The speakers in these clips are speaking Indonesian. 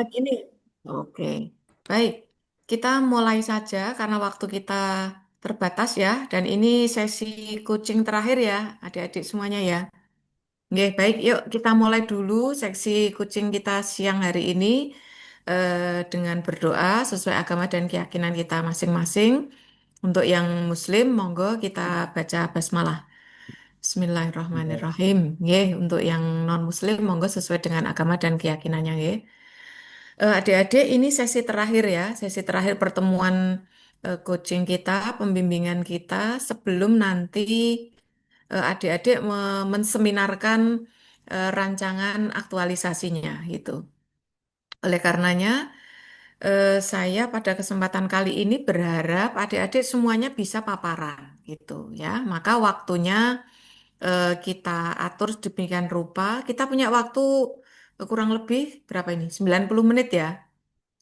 Gini, oke, baik. Kita mulai saja karena waktu kita terbatas ya, dan ini sesi coaching terakhir ya, adik-adik semuanya ya. Oke, baik. Yuk kita mulai dulu seksi coaching kita siang hari ini dengan berdoa sesuai agama dan keyakinan kita masing-masing. Untuk yang Muslim, monggo kita baca basmalah. Bismillahirrahmanirrahim. Nggih, untuk yang non-Muslim, monggo sesuai dengan agama dan keyakinannya, nggih. Adik-adik, ini sesi terakhir ya, sesi terakhir pertemuan coaching kita, pembimbingan kita sebelum nanti adik-adik menseminarkan rancangan aktualisasinya gitu. Oleh karenanya, saya pada kesempatan kali ini berharap adik-adik semuanya bisa paparan gitu ya. Maka waktunya kita atur demikian rupa. Kita punya waktu kurang lebih berapa ini? 90 menit ya.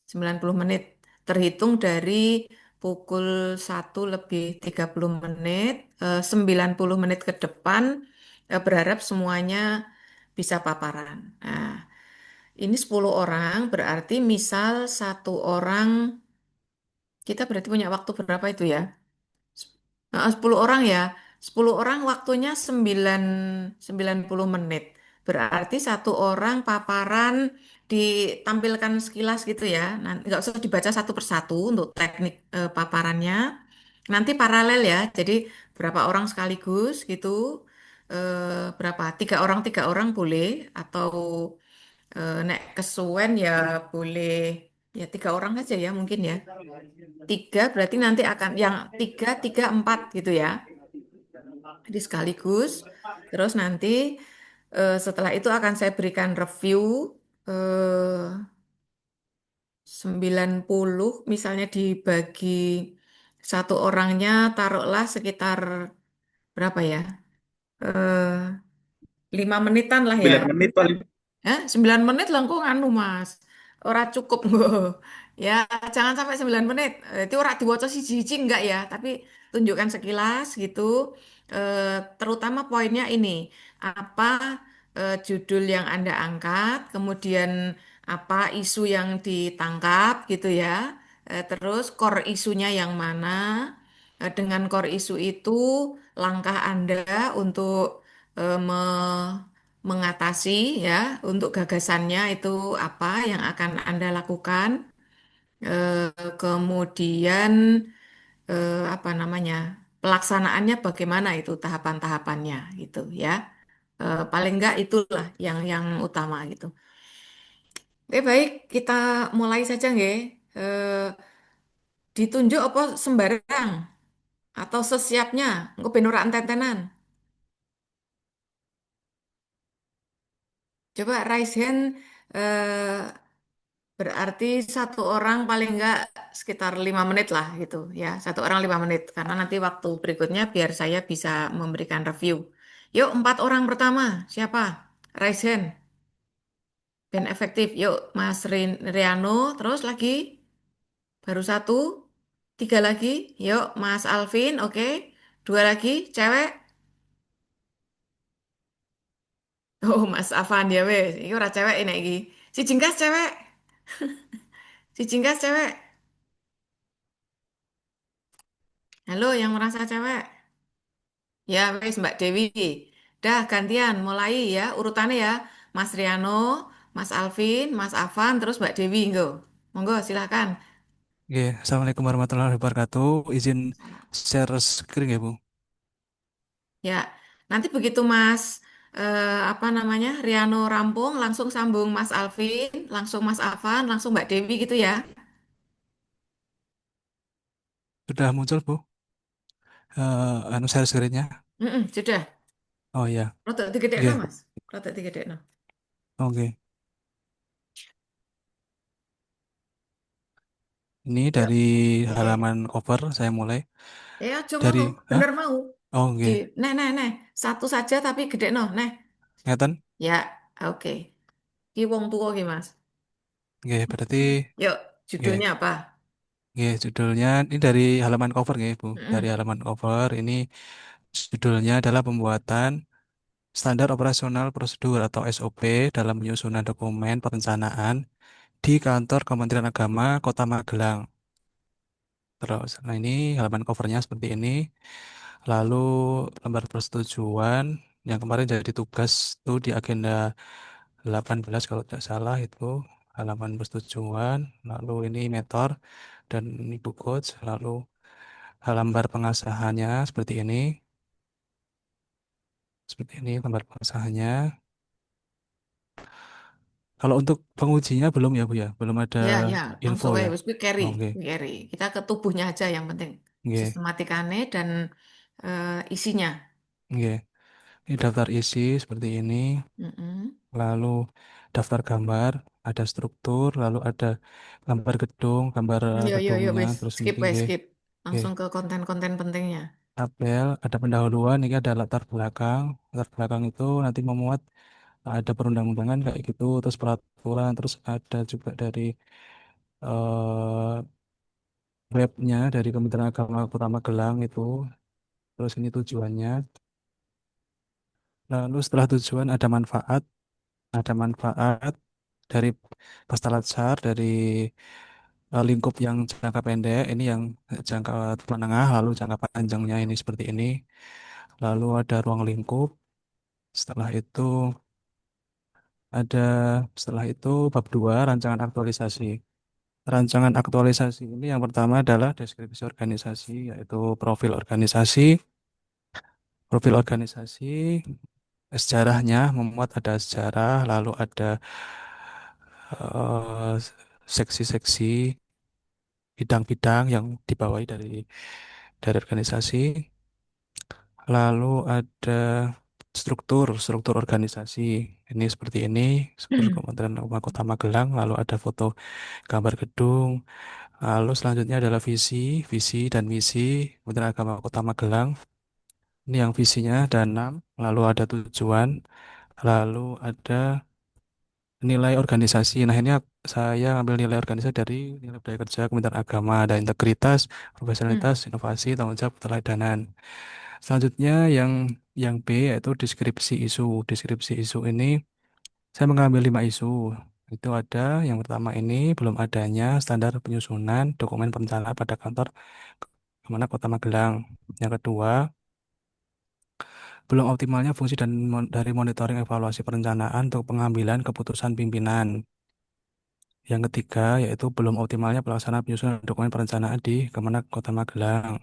90 menit terhitung dari pukul 1 lebih 30 menit, 90 menit ke depan berharap semuanya bisa paparan. Nah, ini 10 orang berarti misal satu orang kita berarti punya waktu berapa itu ya? 10 orang ya. 10 orang waktunya 90 menit. Berarti satu orang paparan ditampilkan sekilas gitu ya. Nanti nggak usah dibaca satu persatu untuk teknik paparannya. Nanti paralel ya. Jadi berapa orang sekaligus gitu. Berapa? Tiga orang boleh atau nek kesuwen ya boleh ya 3 orang aja ya mungkin ya. Tiga berarti nanti akan yang tiga, tiga, empat gitu ya. Jadi sekaligus. Terus nanti setelah itu akan saya berikan review 90 misalnya dibagi satu orangnya taruhlah sekitar berapa ya? Eh, 5 menitan lah ya. 9 menit paling. 9 menit lah kok anu Mas. Ora cukup nggo. Ya, jangan sampai 9 menit. Itu ora diwaca siji-siji enggak ya, tapi tunjukkan sekilas gitu. Terutama poinnya ini, apa judul yang Anda angkat, kemudian apa isu yang ditangkap gitu ya. Terus core isunya yang mana? Dengan core isu itu langkah Anda untuk mengatasi ya untuk gagasannya itu apa yang akan Anda lakukan. Kemudian apa namanya pelaksanaannya bagaimana itu tahapan-tahapannya gitu ya. Paling enggak itulah yang utama gitu. Oke baik kita mulai saja nggih. Eh, Ditunjuk apa sembarang atau sesiapnya engko ben ora entetenan. Coba raise hand berarti satu orang paling enggak sekitar 5 menit lah gitu ya. Satu orang 5 menit. Karena nanti waktu berikutnya biar saya bisa memberikan review. Yuk 4 orang pertama. Siapa? Raise hand. Ben efektif. Yuk Mas Riano. Terus lagi. Baru satu. Tiga lagi. Yuk Mas Alvin. Oke. Dua lagi. Cewek. Oh Mas Afan ya wes. Ini ora cewek ini iki. Si Jingkas cewek. Si Jingkas cewek. Halo yang merasa cewek. Ya, wes Mbak Dewi. Dah gantian mulai ya urutannya ya. Mas Riano, Mas Alvin, Mas Afan, terus Mbak Dewi nggo. Monggo silakan. Oke, Assalamualaikum warahmatullahi wabarakatuh. Izin share screen ya, Bu. Ya, nanti begitu Mas apa namanya Riano rampung, langsung sambung Mas Alvin, langsung Mas Afan, langsung Mbak Dewi gitu ya. Sudah muncul, Bu. Anu share screen-nya. Sudah. Oh ya, Rotok digedekno oke. Mas. Rotok digedekno. Oke. Ini Yuk. dari Oke. halaman cover saya mulai. Aja ngono, Dari, bener ah? mau. Oh, Di, oke. neh. Satu saja tapi gede no, neh. Ngeten? Ya, oke. Ki wong tuwa ki Mas. Oke, berarti Yuk, oke. judulnya apa? Oke, judulnya ini dari halaman cover ya, Bu. Dari Mm-mm. halaman cover ini judulnya adalah pembuatan standar operasional prosedur atau SOP dalam penyusunan dokumen perencanaan di kantor Kementerian Agama Kota Magelang. Terus, nah ini halaman covernya seperti ini. Lalu lembar persetujuan yang kemarin jadi tugas tuh di agenda 18 kalau tidak salah itu halaman persetujuan. Lalu ini meter dan ibu coach. Lalu lembar pengasahannya seperti ini lembar pengasahannya. Kalau untuk pengujinya belum ya Bu ya, belum ada Ya, ya, info langsung ya. wis kuwi carry, Oke, carry. Kita ke tubuhnya aja yang penting. oke, Sistematikane dan isinya. oke. Ini daftar isi seperti ini. Mm-mm. Lalu daftar gambar, ada struktur, lalu ada gambar gedung, gambar Yo, yo, yo, gedungnya, wis terus skip, ini wis nggih, skip. nggih. Langsung ke konten-konten pentingnya. Tabel, ada pendahuluan, ini ada latar belakang. Latar belakang itu nanti memuat ada perundang-undangan kayak gitu, terus peraturan, terus ada juga dari eh, webnya dari Kementerian Agama Kota Magelang itu, terus ini tujuannya. Lalu setelah tujuan ada manfaat dari Pastalatsar, dari lingkup yang jangka pendek, ini yang jangka menengah, lalu jangka panjangnya ini seperti ini. Lalu ada ruang lingkup. Setelah itu ada setelah itu bab 2 rancangan aktualisasi. Rancangan aktualisasi ini yang pertama adalah deskripsi organisasi, yaitu profil organisasi. Profil organisasi, sejarahnya memuat ada sejarah, lalu ada eh, seksi-seksi bidang-bidang yang dibawahi dari organisasi. Lalu ada struktur organisasi. Ini seperti ini, struktur Kementerian Agama Kota Magelang. Lalu ada foto gambar gedung. Lalu selanjutnya adalah visi dan misi Kementerian Agama Kota Magelang. Ini yang visinya ada 6. Lalu ada tujuan. Lalu ada nilai organisasi. Nah, ini saya ambil nilai organisasi dari nilai budaya kerja Kementerian Agama. Ada integritas, Hmm. profesionalitas, inovasi, tanggung jawab, keteladanan. Selanjutnya yang B yaitu deskripsi isu. Deskripsi isu ini saya mengambil 5 isu. Itu ada yang pertama ini belum adanya standar penyusunan dokumen perencanaan pada kantor kemana Kota Magelang. Yang kedua, belum optimalnya fungsi dari monitoring evaluasi perencanaan untuk pengambilan keputusan pimpinan. Yang ketiga, yaitu belum optimalnya pelaksanaan penyusunan dokumen perencanaan di Kemenak Kota Magelang.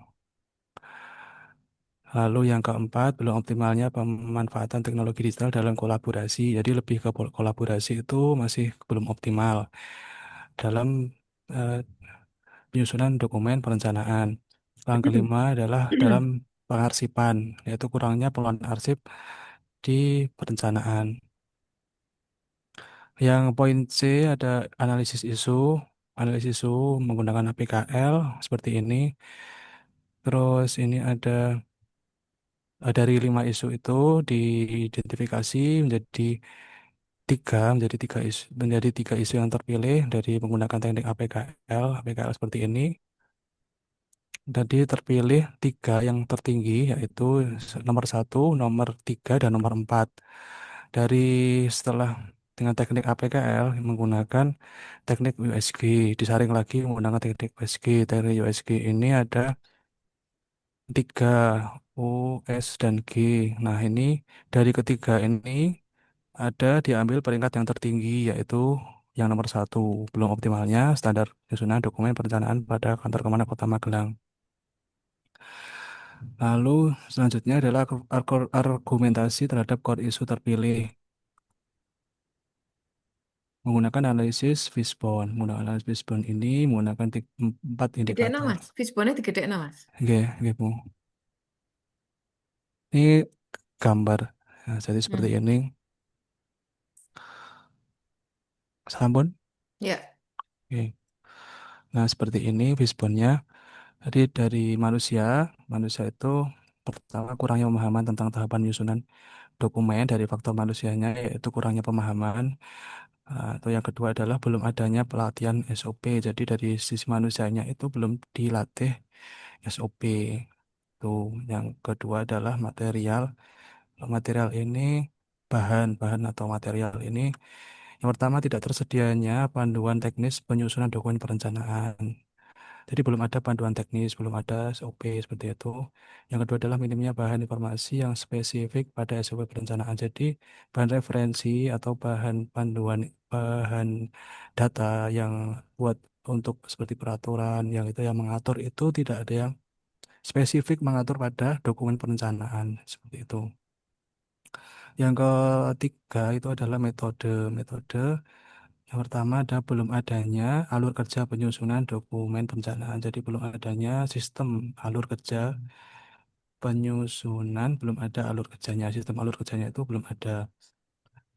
Lalu yang keempat, belum optimalnya pemanfaatan teknologi digital dalam kolaborasi. Jadi lebih ke kolaborasi itu masih belum optimal dalam eh, penyusunan dokumen perencanaan. Yang kelima adalah dalam pengarsipan, yaitu kurangnya pengelolaan arsip di perencanaan. Yang poin C ada analisis isu menggunakan APKL seperti ini. Terus ini ada dari 5 isu itu diidentifikasi menjadi tiga isu yang terpilih dari menggunakan teknik APKL seperti ini. Tadi terpilih 3 yang tertinggi yaitu nomor 1, nomor 3, dan nomor 4. Dari setelah dengan teknik APKL menggunakan teknik USG, disaring lagi menggunakan teknik USG. Teknik USG ini ada 3, U, S, dan G. Nah, ini dari ketiga ini ada diambil peringkat yang tertinggi yaitu yang nomor 1, belum optimalnya standar penyusunan dokumen perencanaan pada kantor Kemenak Kota Magelang. Lalu selanjutnya adalah argumentasi terhadap core isu terpilih menggunakan analisis Fishbone. Menggunakan analisis Fishbone ini menggunakan 4 Gede indikator. mas, fishbone digede mas. Oke, oke, Bu. Ini gambar. Nah, jadi seperti Hmm. ini. Sampun. Ya. Oke. Nah, seperti ini fishbone-nya. Jadi dari manusia itu pertama kurangnya pemahaman tentang tahapan penyusunan dokumen dari faktor manusianya yaitu kurangnya pemahaman. Atau yang kedua adalah belum adanya pelatihan SOP. Jadi dari sisi manusianya itu belum dilatih SOP. Tuh, yang kedua adalah material. Material ini bahan atau material ini Yang pertama, tidak tersedianya panduan teknis penyusunan dokumen perencanaan. Jadi belum ada panduan teknis, belum ada SOP seperti itu. Yang kedua adalah minimnya bahan informasi yang spesifik pada SOP perencanaan. Jadi bahan referensi atau bahan panduan, bahan data yang buat untuk seperti peraturan yang itu yang mengatur itu tidak ada yang spesifik mengatur pada dokumen perencanaan seperti itu. Yang ketiga itu adalah metode. Metode yang pertama ada belum adanya alur kerja penyusunan dokumen perencanaan. Jadi belum adanya sistem alur kerja penyusunan, belum ada alur kerjanya. Sistem alur kerjanya itu belum ada.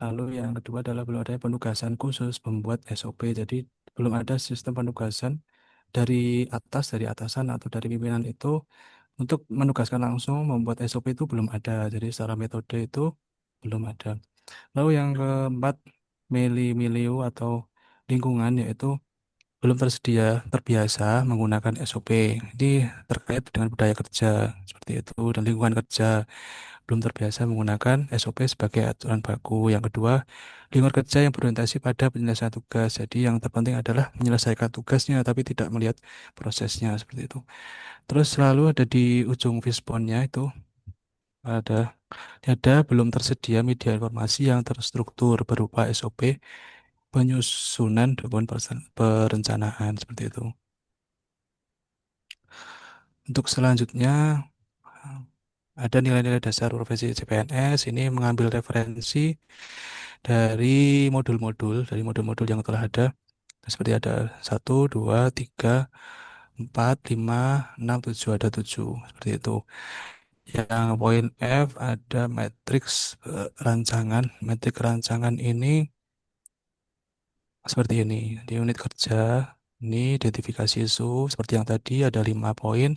Lalu yang kedua adalah belum adanya penugasan khusus membuat SOP. Jadi belum ada sistem penugasan dari atas, dari atasan atau dari pimpinan itu untuk menugaskan langsung membuat SOP itu belum ada. Jadi secara metode itu belum ada. Lalu yang keempat, milieu atau lingkungan yaitu belum terbiasa menggunakan SOP. Ini terkait dengan budaya kerja seperti itu dan lingkungan kerja belum terbiasa menggunakan SOP sebagai aturan baku. Yang kedua, lingkungan kerja yang berorientasi pada penyelesaian tugas. Jadi yang terpenting adalah menyelesaikan tugasnya tapi tidak melihat prosesnya seperti itu. Terus selalu ada di ujung fishbone-nya itu ada belum tersedia media informasi yang terstruktur berupa SOP penyusunan dokumen perencanaan seperti itu. Untuk selanjutnya ada nilai-nilai dasar profesi CPNS. Ini mengambil referensi dari modul-modul yang telah ada. Seperti ada 1, 2, 3, 4, 5, 6, 7, ada 7 seperti itu. Yang poin F ada matriks rancangan. Matriks rancangan ini seperti ini. Di unit kerja ini identifikasi isu seperti yang tadi ada 5 poin.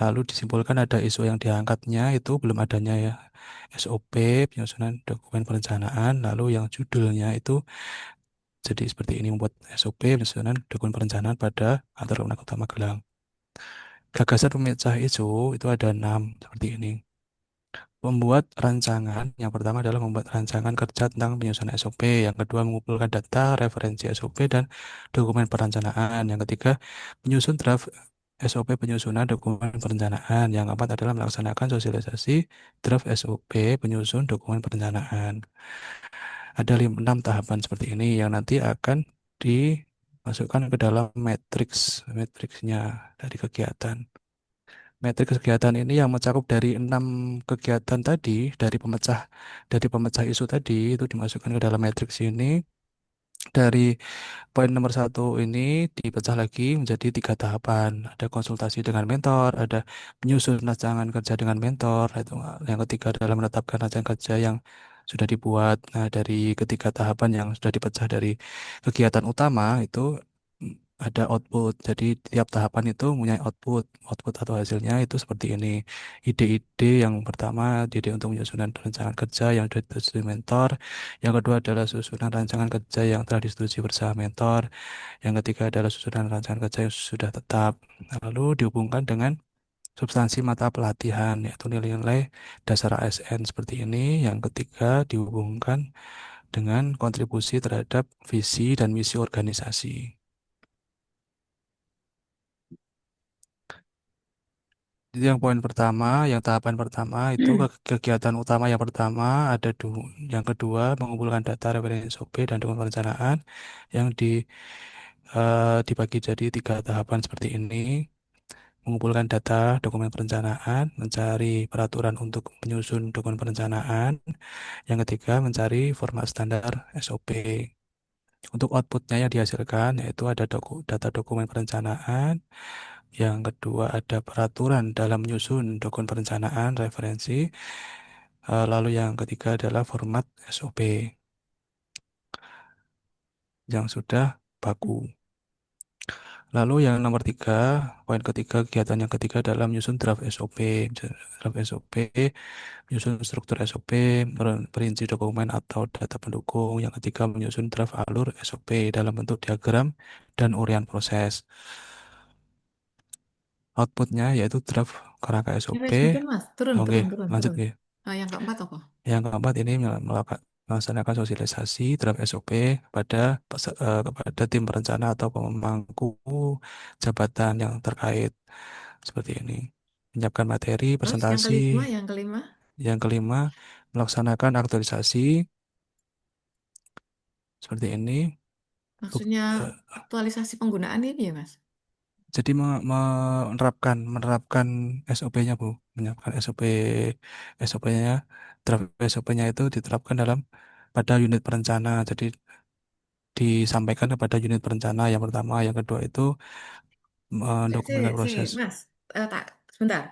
Lalu disimpulkan ada isu yang diangkatnya itu belum adanya ya SOP penyusunan dokumen perencanaan. Lalu yang judulnya itu jadi seperti ini membuat SOP penyusunan dokumen perencanaan pada kantor Kemenang Kota Magelang. Gagasan pemecah isu itu ada 6 seperti ini. Membuat rancangan, yang pertama adalah membuat rancangan kerja tentang penyusunan SOP, yang kedua mengumpulkan data, referensi SOP, dan dokumen perencanaan, yang ketiga menyusun draft SOP penyusunan dokumen perencanaan, yang keempat adalah melaksanakan sosialisasi draft SOP penyusun dokumen perencanaan. Ada 6 tahapan seperti ini yang nanti akan dimasukkan ke dalam matriksnya dari kegiatan. Matriks kegiatan ini yang mencakup dari 6 kegiatan tadi, dari pemecah isu tadi itu dimasukkan ke dalam matriks ini. Dari poin nomor 1 ini dipecah lagi menjadi 3 tahapan. Ada konsultasi dengan mentor, ada menyusun rancangan kerja dengan mentor. Itu yang ketiga adalah menetapkan rancangan kerja yang sudah dibuat. Nah, dari ketiga tahapan yang sudah dipecah dari kegiatan utama itu ada output. Jadi tiap tahapan itu punya output. Output atau hasilnya itu seperti ini. Ide-ide yang pertama, ide untuk menyusunan rancangan kerja yang sudah disetujui mentor. Yang kedua adalah susunan rancangan kerja yang telah disetujui bersama mentor. Yang ketiga adalah susunan rancangan kerja yang sudah tetap. Lalu dihubungkan dengan substansi mata pelatihan, yaitu nilai-nilai dasar ASN seperti ini. Yang ketiga dihubungkan dengan kontribusi terhadap visi dan misi organisasi. Jadi yang poin pertama, yang tahapan pertama itu kegiatan utama yang pertama ada yang kedua mengumpulkan data referensi SOP dan dokumen perencanaan yang dibagi jadi 3 tahapan seperti ini. Mengumpulkan data dokumen perencanaan, mencari peraturan untuk menyusun dokumen perencanaan. Yang ketiga mencari format standar SOP. Untuk outputnya yang dihasilkan yaitu ada data dokumen perencanaan. Yang kedua ada peraturan dalam menyusun dokumen perencanaan referensi. Lalu yang ketiga adalah format SOP yang sudah baku. Lalu yang nomor 3, poin ketiga, kegiatan yang ketiga adalah menyusun draft SOP. Draft SOP, menyusun struktur SOP, perinci dokumen atau data pendukung. Yang ketiga, menyusun draft alur SOP dalam bentuk diagram dan uraian proses. Outputnya yaitu draft kerangka Ya, SOP. wes, mungkin Mas, turun, Oke, turun, turun, lanjut turun. ya. Yang keempat apa? Yang keempat ini melakukan melaksanakan sosialisasi draft SOP kepada tim perencana atau pemangku jabatan yang terkait seperti ini. Menyiapkan materi Terus presentasi. yang kelima, Yang kelima, melaksanakan aktualisasi seperti ini. Buk- maksudnya eh, aktualisasi penggunaan ini ya, Mas? jadi menerapkan SOP-nya Bu, menyiapkan SOP-nya, draft SOP-nya itu diterapkan pada unit perencana. Jadi disampaikan kepada unit perencana yang pertama, yang kedua itu mendokumentasikan proses. Mas, tak, sebentar.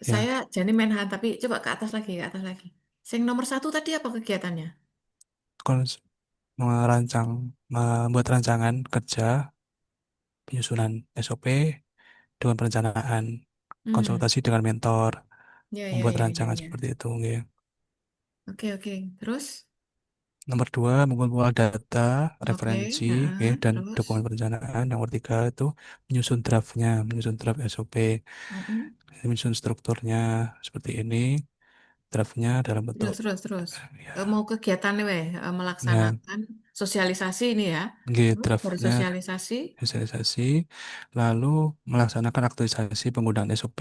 Ya, Saya jadi menhan, tapi coba ke atas lagi, ke atas lagi. Yang nomor satu tadi apa kegiatannya? kons- membuat rancangan kerja, penyusunan SOP dengan perencanaan, Hmm, konsultasi dengan mentor, ya, ya, membuat ya, ya, rancangan ya. seperti itu. Nggih. Oke, oke. Terus, Nomor dua, mengumpulkan data, oke, referensi, nggih, dan terus. dokumen perencanaan. Nomor tiga itu menyusun draftnya, menyusun draft SOP, Mm-mm. menyusun strukturnya seperti ini, draftnya dalam bentuk Terus. Mau ya, kegiatan nih, ya, melaksanakan sosialisasi ini ya. nggih, Terus draftnya bersosialisasi. sosialisasi, lalu melaksanakan aktualisasi penggunaan SOP,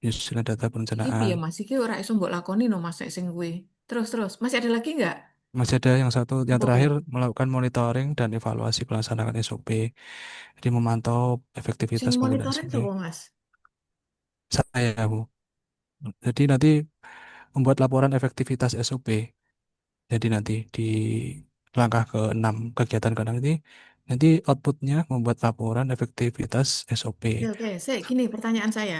menyusun data Iki perencanaan. piye Mas? Iki ora iso mbok lakoni no Mas nek sing kuwi. Terus. Masih ada lagi nggak? Masih ada yang satu, yang Apa terakhir kuwi? melakukan monitoring dan evaluasi pelaksanaan SOP. Jadi memantau Sing efektivitas penggunaan monitoring SOP. sapa Mas? Saya, Bu. Jadi nanti membuat laporan efektivitas SOP. Jadi nanti di langkah ke-6, kegiatan ke-6 ini, nanti outputnya membuat laporan efektivitas SOP. Oke. Gini pertanyaan saya.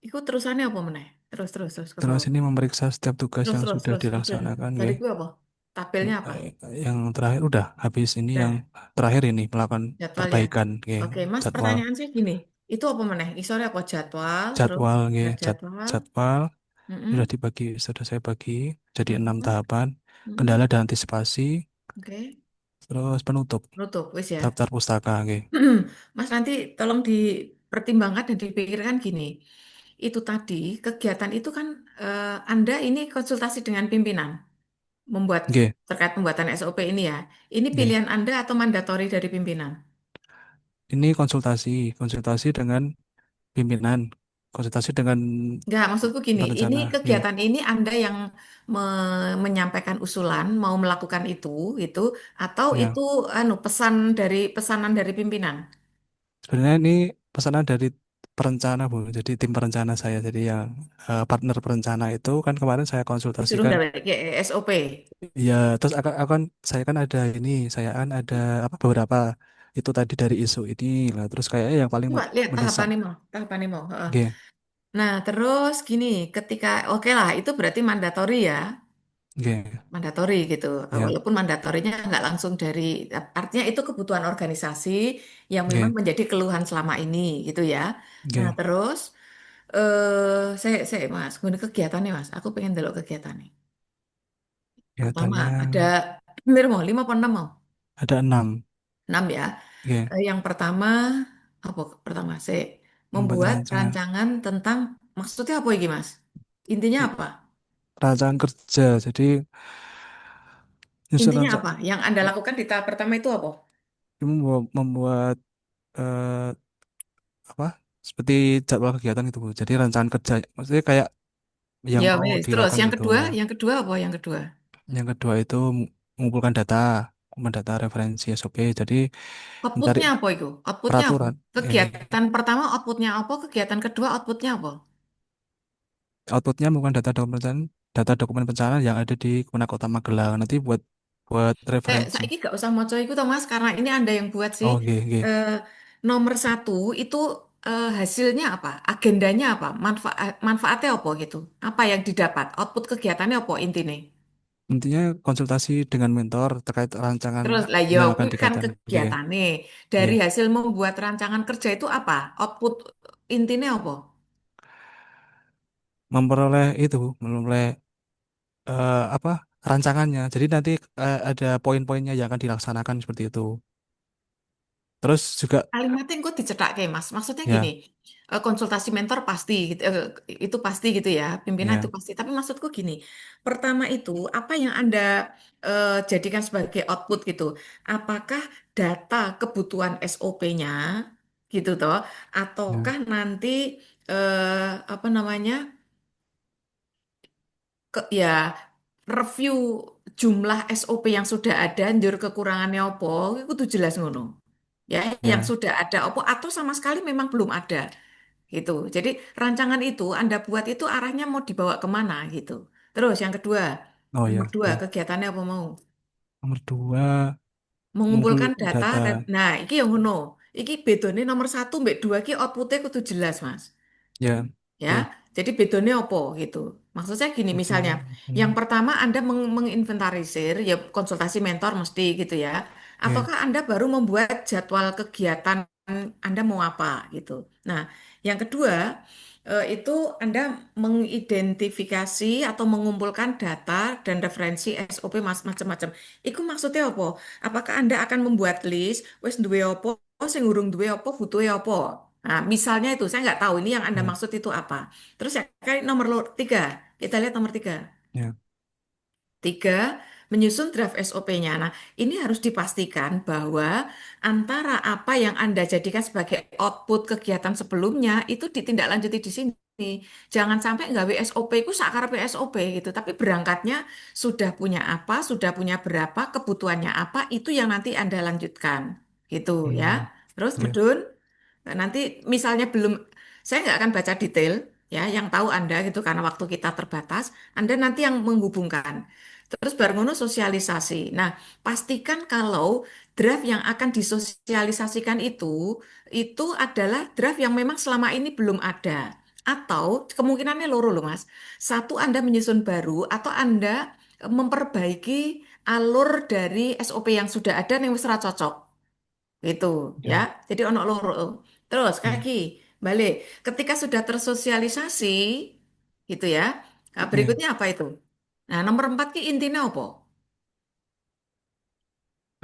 Iku terusannya apa meneh? Terus ke Terus bawah. ini memeriksa setiap tugas yang sudah Oke. dilaksanakan, Dari nggih. gue apa? Tabelnya apa? Yang terakhir udah habis ini, yang Dah, terakhir ini melakukan jadwal ya. perbaikan, nggih. Oke, Mas, Jadwal, pertanyaan sih gini. Itu apa meneh? Isore apa jadwal, terus jadwal, nggih. jadwal. Jadwal Mm-mm. sudah saya bagi jadi 6 Mm-mm. tahapan. Mm-mm. Kendala dan antisipasi, Oke, terus penutup tutup wis ya. daftar pustaka, nggih. Mas nanti tolong dipertimbangkan dan dipikirkan gini. Itu tadi kegiatan itu kan Anda ini konsultasi dengan pimpinan membuat Nggih, terkait pembuatan SOP ini ya. Ini nggih. pilihan Anda atau mandatori dari pimpinan? Ini konsultasi dengan pimpinan, konsultasi dengan Enggak, maksudku gini, ini perencana, nggih. kegiatan ini Anda yang menyampaikan usulan mau melakukan itu atau Ya. itu pesanan dari pimpinan? Sebenarnya ini pesanan dari perencana, Bu. Jadi tim perencana saya. Jadi yang partner perencana itu kan kemarin saya Disuruh konsultasikan. dari SOP. Ya, terus saya kan ada ini, saya kan ada apa beberapa itu tadi dari isu ini lah. Terus kayaknya yang paling Coba lihat mendesak. tahapan ini mau. Heeh. Oke, Nah, terus gini, oke lah, itu berarti mandatori ya, oke, mandatori gitu. ya, Walaupun mandatorinya nggak langsung artinya itu kebutuhan organisasi yang memang oke, menjadi keluhan selama ini gitu ya. Nah, oke. terus saya Mas, gini kegiatannya Mas, aku pengen delok kegiatannya. Pertama Kelihatannya ada mir mau 5 apa 6 mau? ada 6. 6 ya. Oke, Yang pertama apa pertama saya membuat membuat rancangan. rancangan tentang maksudnya apa ini Mas? Intinya apa? Rancangan kerja. Jadi nyusun Intinya rancangan apa? Yang Anda lakukan di tahap pertama itu apa? membuat apa seperti jadwal kegiatan itu Bu. Jadi rancangan kerja maksudnya kayak yang Ya, mau wes. Terus dilakukan gitu. yang kedua apa? Yang kedua. Yang kedua itu mengumpulkan data referensi SOP. Jadi mencari Outputnya apa itu? Outputnya apa? peraturan. Kegiatan pertama outputnya apa? Kegiatan kedua outputnya apa? Outputnya bukan data dokumen perencanaan yang ada di Kemenak Kota Magelang. Nanti buat buat referensi. Saya gak usah mau itu Thomas karena ini Anda yang buat sih. Oh, oke. Eh, nomor satu itu hasilnya apa? Agendanya apa? Manfaatnya apa gitu? Apa yang didapat? Output kegiatannya apa intinya? Intinya konsultasi dengan mentor terkait rancangan Terus lah yo, yang akan kuwi kan dikegiatan. Oke, kegiatannya. Dari oke. hasil membuat rancangan kerja itu apa? Output intinya apa? Memperoleh apa rancangannya. Jadi nanti ada poin-poinnya yang akan dilaksanakan seperti itu. Terus juga Kalimatnya kok dicetak kayak Mas. Maksudnya gini, ya, konsultasi mentor pasti gitu, itu pasti gitu ya, pimpinan itu ya, pasti. Tapi maksudku gini, pertama itu apa yang Anda jadikan sebagai output gitu? Apakah data kebutuhan SOP-nya gitu toh, ya, ataukah nanti apa namanya ya review jumlah SOP yang sudah ada, njur kekurangannya apa, itu tuh jelas ngono. Ya, yang ya. sudah ada apa atau sama sekali memang belum ada gitu. Jadi rancangan itu Anda buat itu arahnya mau dibawa kemana gitu. Terus yang kedua, Oh nomor ya, dua ya. kegiatannya apa mau? Nomor dua, ngumpul Mengumpulkan data. data. Nah, iki yang ngono. Iki bedone nomor satu mbak dua iki outputnya kudu jelas Mas. Ya, Ya, oke. jadi bedanya apa gitu. Maksud saya gini Jadi, misalnya, yang hmm, pertama Anda menginventarisir, ya konsultasi mentor mesti gitu ya. ya, Ataukah Anda baru membuat jadwal kegiatan Anda mau apa gitu. Nah, yang kedua itu Anda mengidentifikasi atau mengumpulkan data dan referensi SOP macam-macam. Itu maksudnya apa? Apakah Anda akan membuat list, wes duwe apa, sing urung duwe apa, butuhe apa? Nah, misalnya itu, saya nggak tahu ini yang Anda ya, maksud itu apa. Terus yang kali nomor tiga, kita lihat nomor tiga. ya. Tiga, menyusun draft SOP-nya. Nah, ini harus dipastikan bahwa antara apa yang Anda jadikan sebagai output kegiatan sebelumnya itu ditindaklanjuti di sini. Jangan sampai nggak SOP itu sakarepe SOP gitu, tapi berangkatnya sudah punya apa, sudah punya berapa, kebutuhannya apa, itu yang nanti Anda lanjutkan gitu Hmm, ya. Terus ya, Medun, nah, nanti misalnya belum, saya nggak akan baca detail ya, yang tahu Anda gitu karena waktu kita terbatas, Anda nanti yang menghubungkan. Terus baru ngono sosialisasi. Nah, pastikan kalau draft yang akan disosialisasikan itu adalah draft yang memang selama ini belum ada. Atau kemungkinannya loro loh Mas. Satu Anda menyusun baru atau Anda memperbaiki alur dari SOP yang sudah ada yang wis ra cocok. Gitu ya. ya, Jadi ono loro. Terus ya, kaki balik. Ketika sudah tersosialisasi gitu ya. Nah, ya. berikutnya apa itu? Nah, nomor empat ki intinya apa?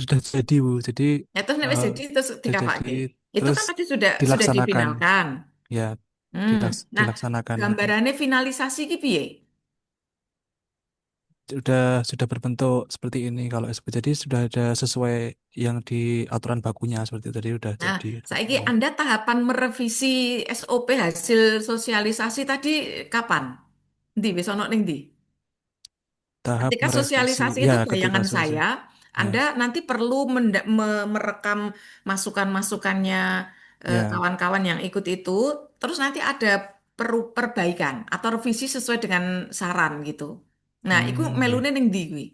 Sudah jadi, Bu. Jadi, Ya terus nek wis eh, jadi terus sudah jadi, dikapake. Itu terus kan tadi sudah dilaksanakan. difinalkan. Ya, Nah, dilaksanakan gitu. gambarannya finalisasi ki piye? Sudah berbentuk seperti ini kalau SP. Jadi sudah ada sesuai yang di aturan bakunya seperti itu. Tadi udah Nah, jadi. saiki Ya. Anda tahapan merevisi SOP hasil sosialisasi tadi kapan? Ndi wis ono ning ndi? Tahap Ketika merevisi. sosialisasi Ya, itu ketika bayangan selesai. saya, Ya, Anda nanti perlu merekam masukan-masukannya ya. kawan-kawan yang ikut itu, terus nanti ada perbaikan atau revisi sesuai dengan saran gitu. Nah, itu Ya. melune ning ndi kuwi?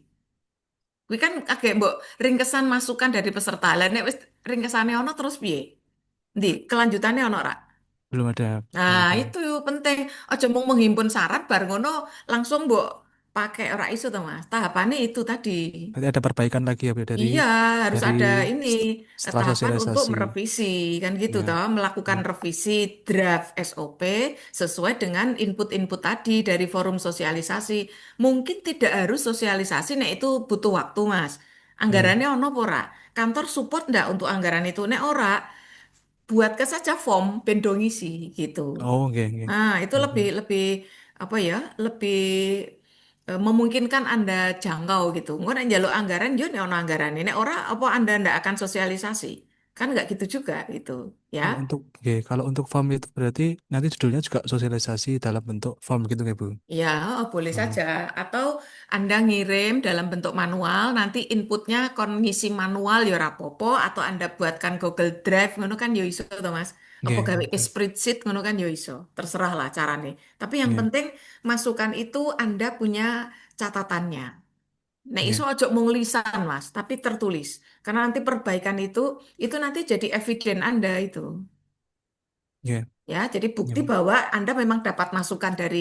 Kuwi kan agak mbok ringkesan masukan dari peserta. Lah nek wis ringkesane ono terus piye? Ndi, kelanjutannya ono ra? Belum ada, belum Nah, ada. itu penting. Aja mau menghimpun syarat bar ngono langsung mbok pakai ora iso to, Mas. Tahapannya itu tadi. Berarti ada perbaikan lagi ya, Bu, Iya, harus dari ada ini setelah tahapan untuk sosialisasi. merevisi kan gitu Ya, toh, melakukan ya, revisi draft SOP sesuai dengan input-input tadi dari forum sosialisasi. Mungkin tidak harus sosialisasi, nah itu butuh waktu, Mas. ya. Anggarannya ono apa ora? Kantor support ndak untuk anggaran itu? Nek ora, buatkan saja form bendo ngisi gitu. Oh, oke, oke. Nah, itu lebih Mhm. lebih apa ya? Lebih memungkinkan Anda jangkau gitu. Nggak ada njaluk anggaran, yo nek ono anggaran ini ora apa Anda ndak akan sosialisasi? Kan nggak gitu juga gitu, ya. Kalau untuk form itu berarti nanti judulnya juga sosialisasi dalam bentuk form gitu ya, Bu. Ya, oh, boleh Oh, saja. Atau Anda ngirim dalam bentuk manual, nanti inputnya kon ngisi manual ya rapopo, atau Anda buatkan Google Drive, ngono kan yo iso to Mas. Apa oke, gawe ke oke. spreadsheet, ngono kan yo iso. Terserah lah caranya. Tapi yang Ya, penting masukan itu Anda punya catatannya. Nah, iso ya, ojo mung lisan, Mas, tapi tertulis. Karena nanti perbaikan itu nanti jadi eviden Anda itu. ya, Ya, jadi ya, bukti Bu. bahwa Anda memang dapat masukan dari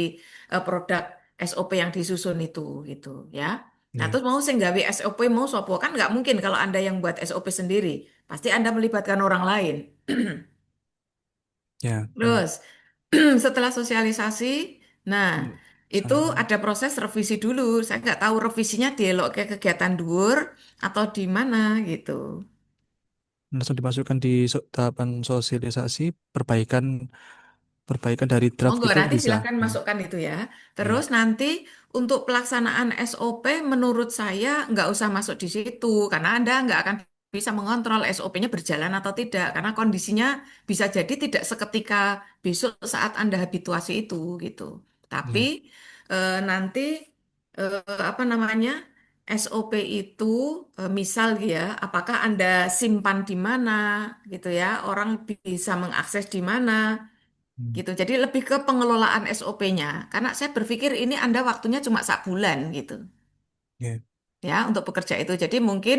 produk SOP yang disusun itu gitu ya. Nah, Ya, terus mau sing gawe SOP mau sopo kan nggak mungkin kalau Anda yang buat SOP sendiri. Pasti Anda melibatkan orang lain. ya, ya. Terus setelah sosialisasi, nah itu Sana. ada proses revisi dulu. Saya nggak tahu revisinya dialog ke kegiatan dhuwur atau di mana gitu. langsung dimasukkan di tahapan sosialisasi perbaikan perbaikan dari draft Monggo gitu nanti bisa. silahkan Ya, masukkan itu ya. ya, Terus nanti untuk pelaksanaan SOP menurut saya nggak usah masuk di situ karena Anda nggak akan bisa mengontrol SOP-nya berjalan atau tidak karena kondisinya bisa jadi tidak seketika besok saat Anda habituasi itu gitu. Tapi ya, nanti apa namanya SOP itu misal ya apakah Anda simpan di mana gitu ya orang bisa mengakses di mana hmm, gitu. Jadi lebih ke pengelolaan SOP-nya. Karena saya berpikir ini Anda waktunya cuma 1 bulan gitu ya, ya untuk bekerja itu. Jadi mungkin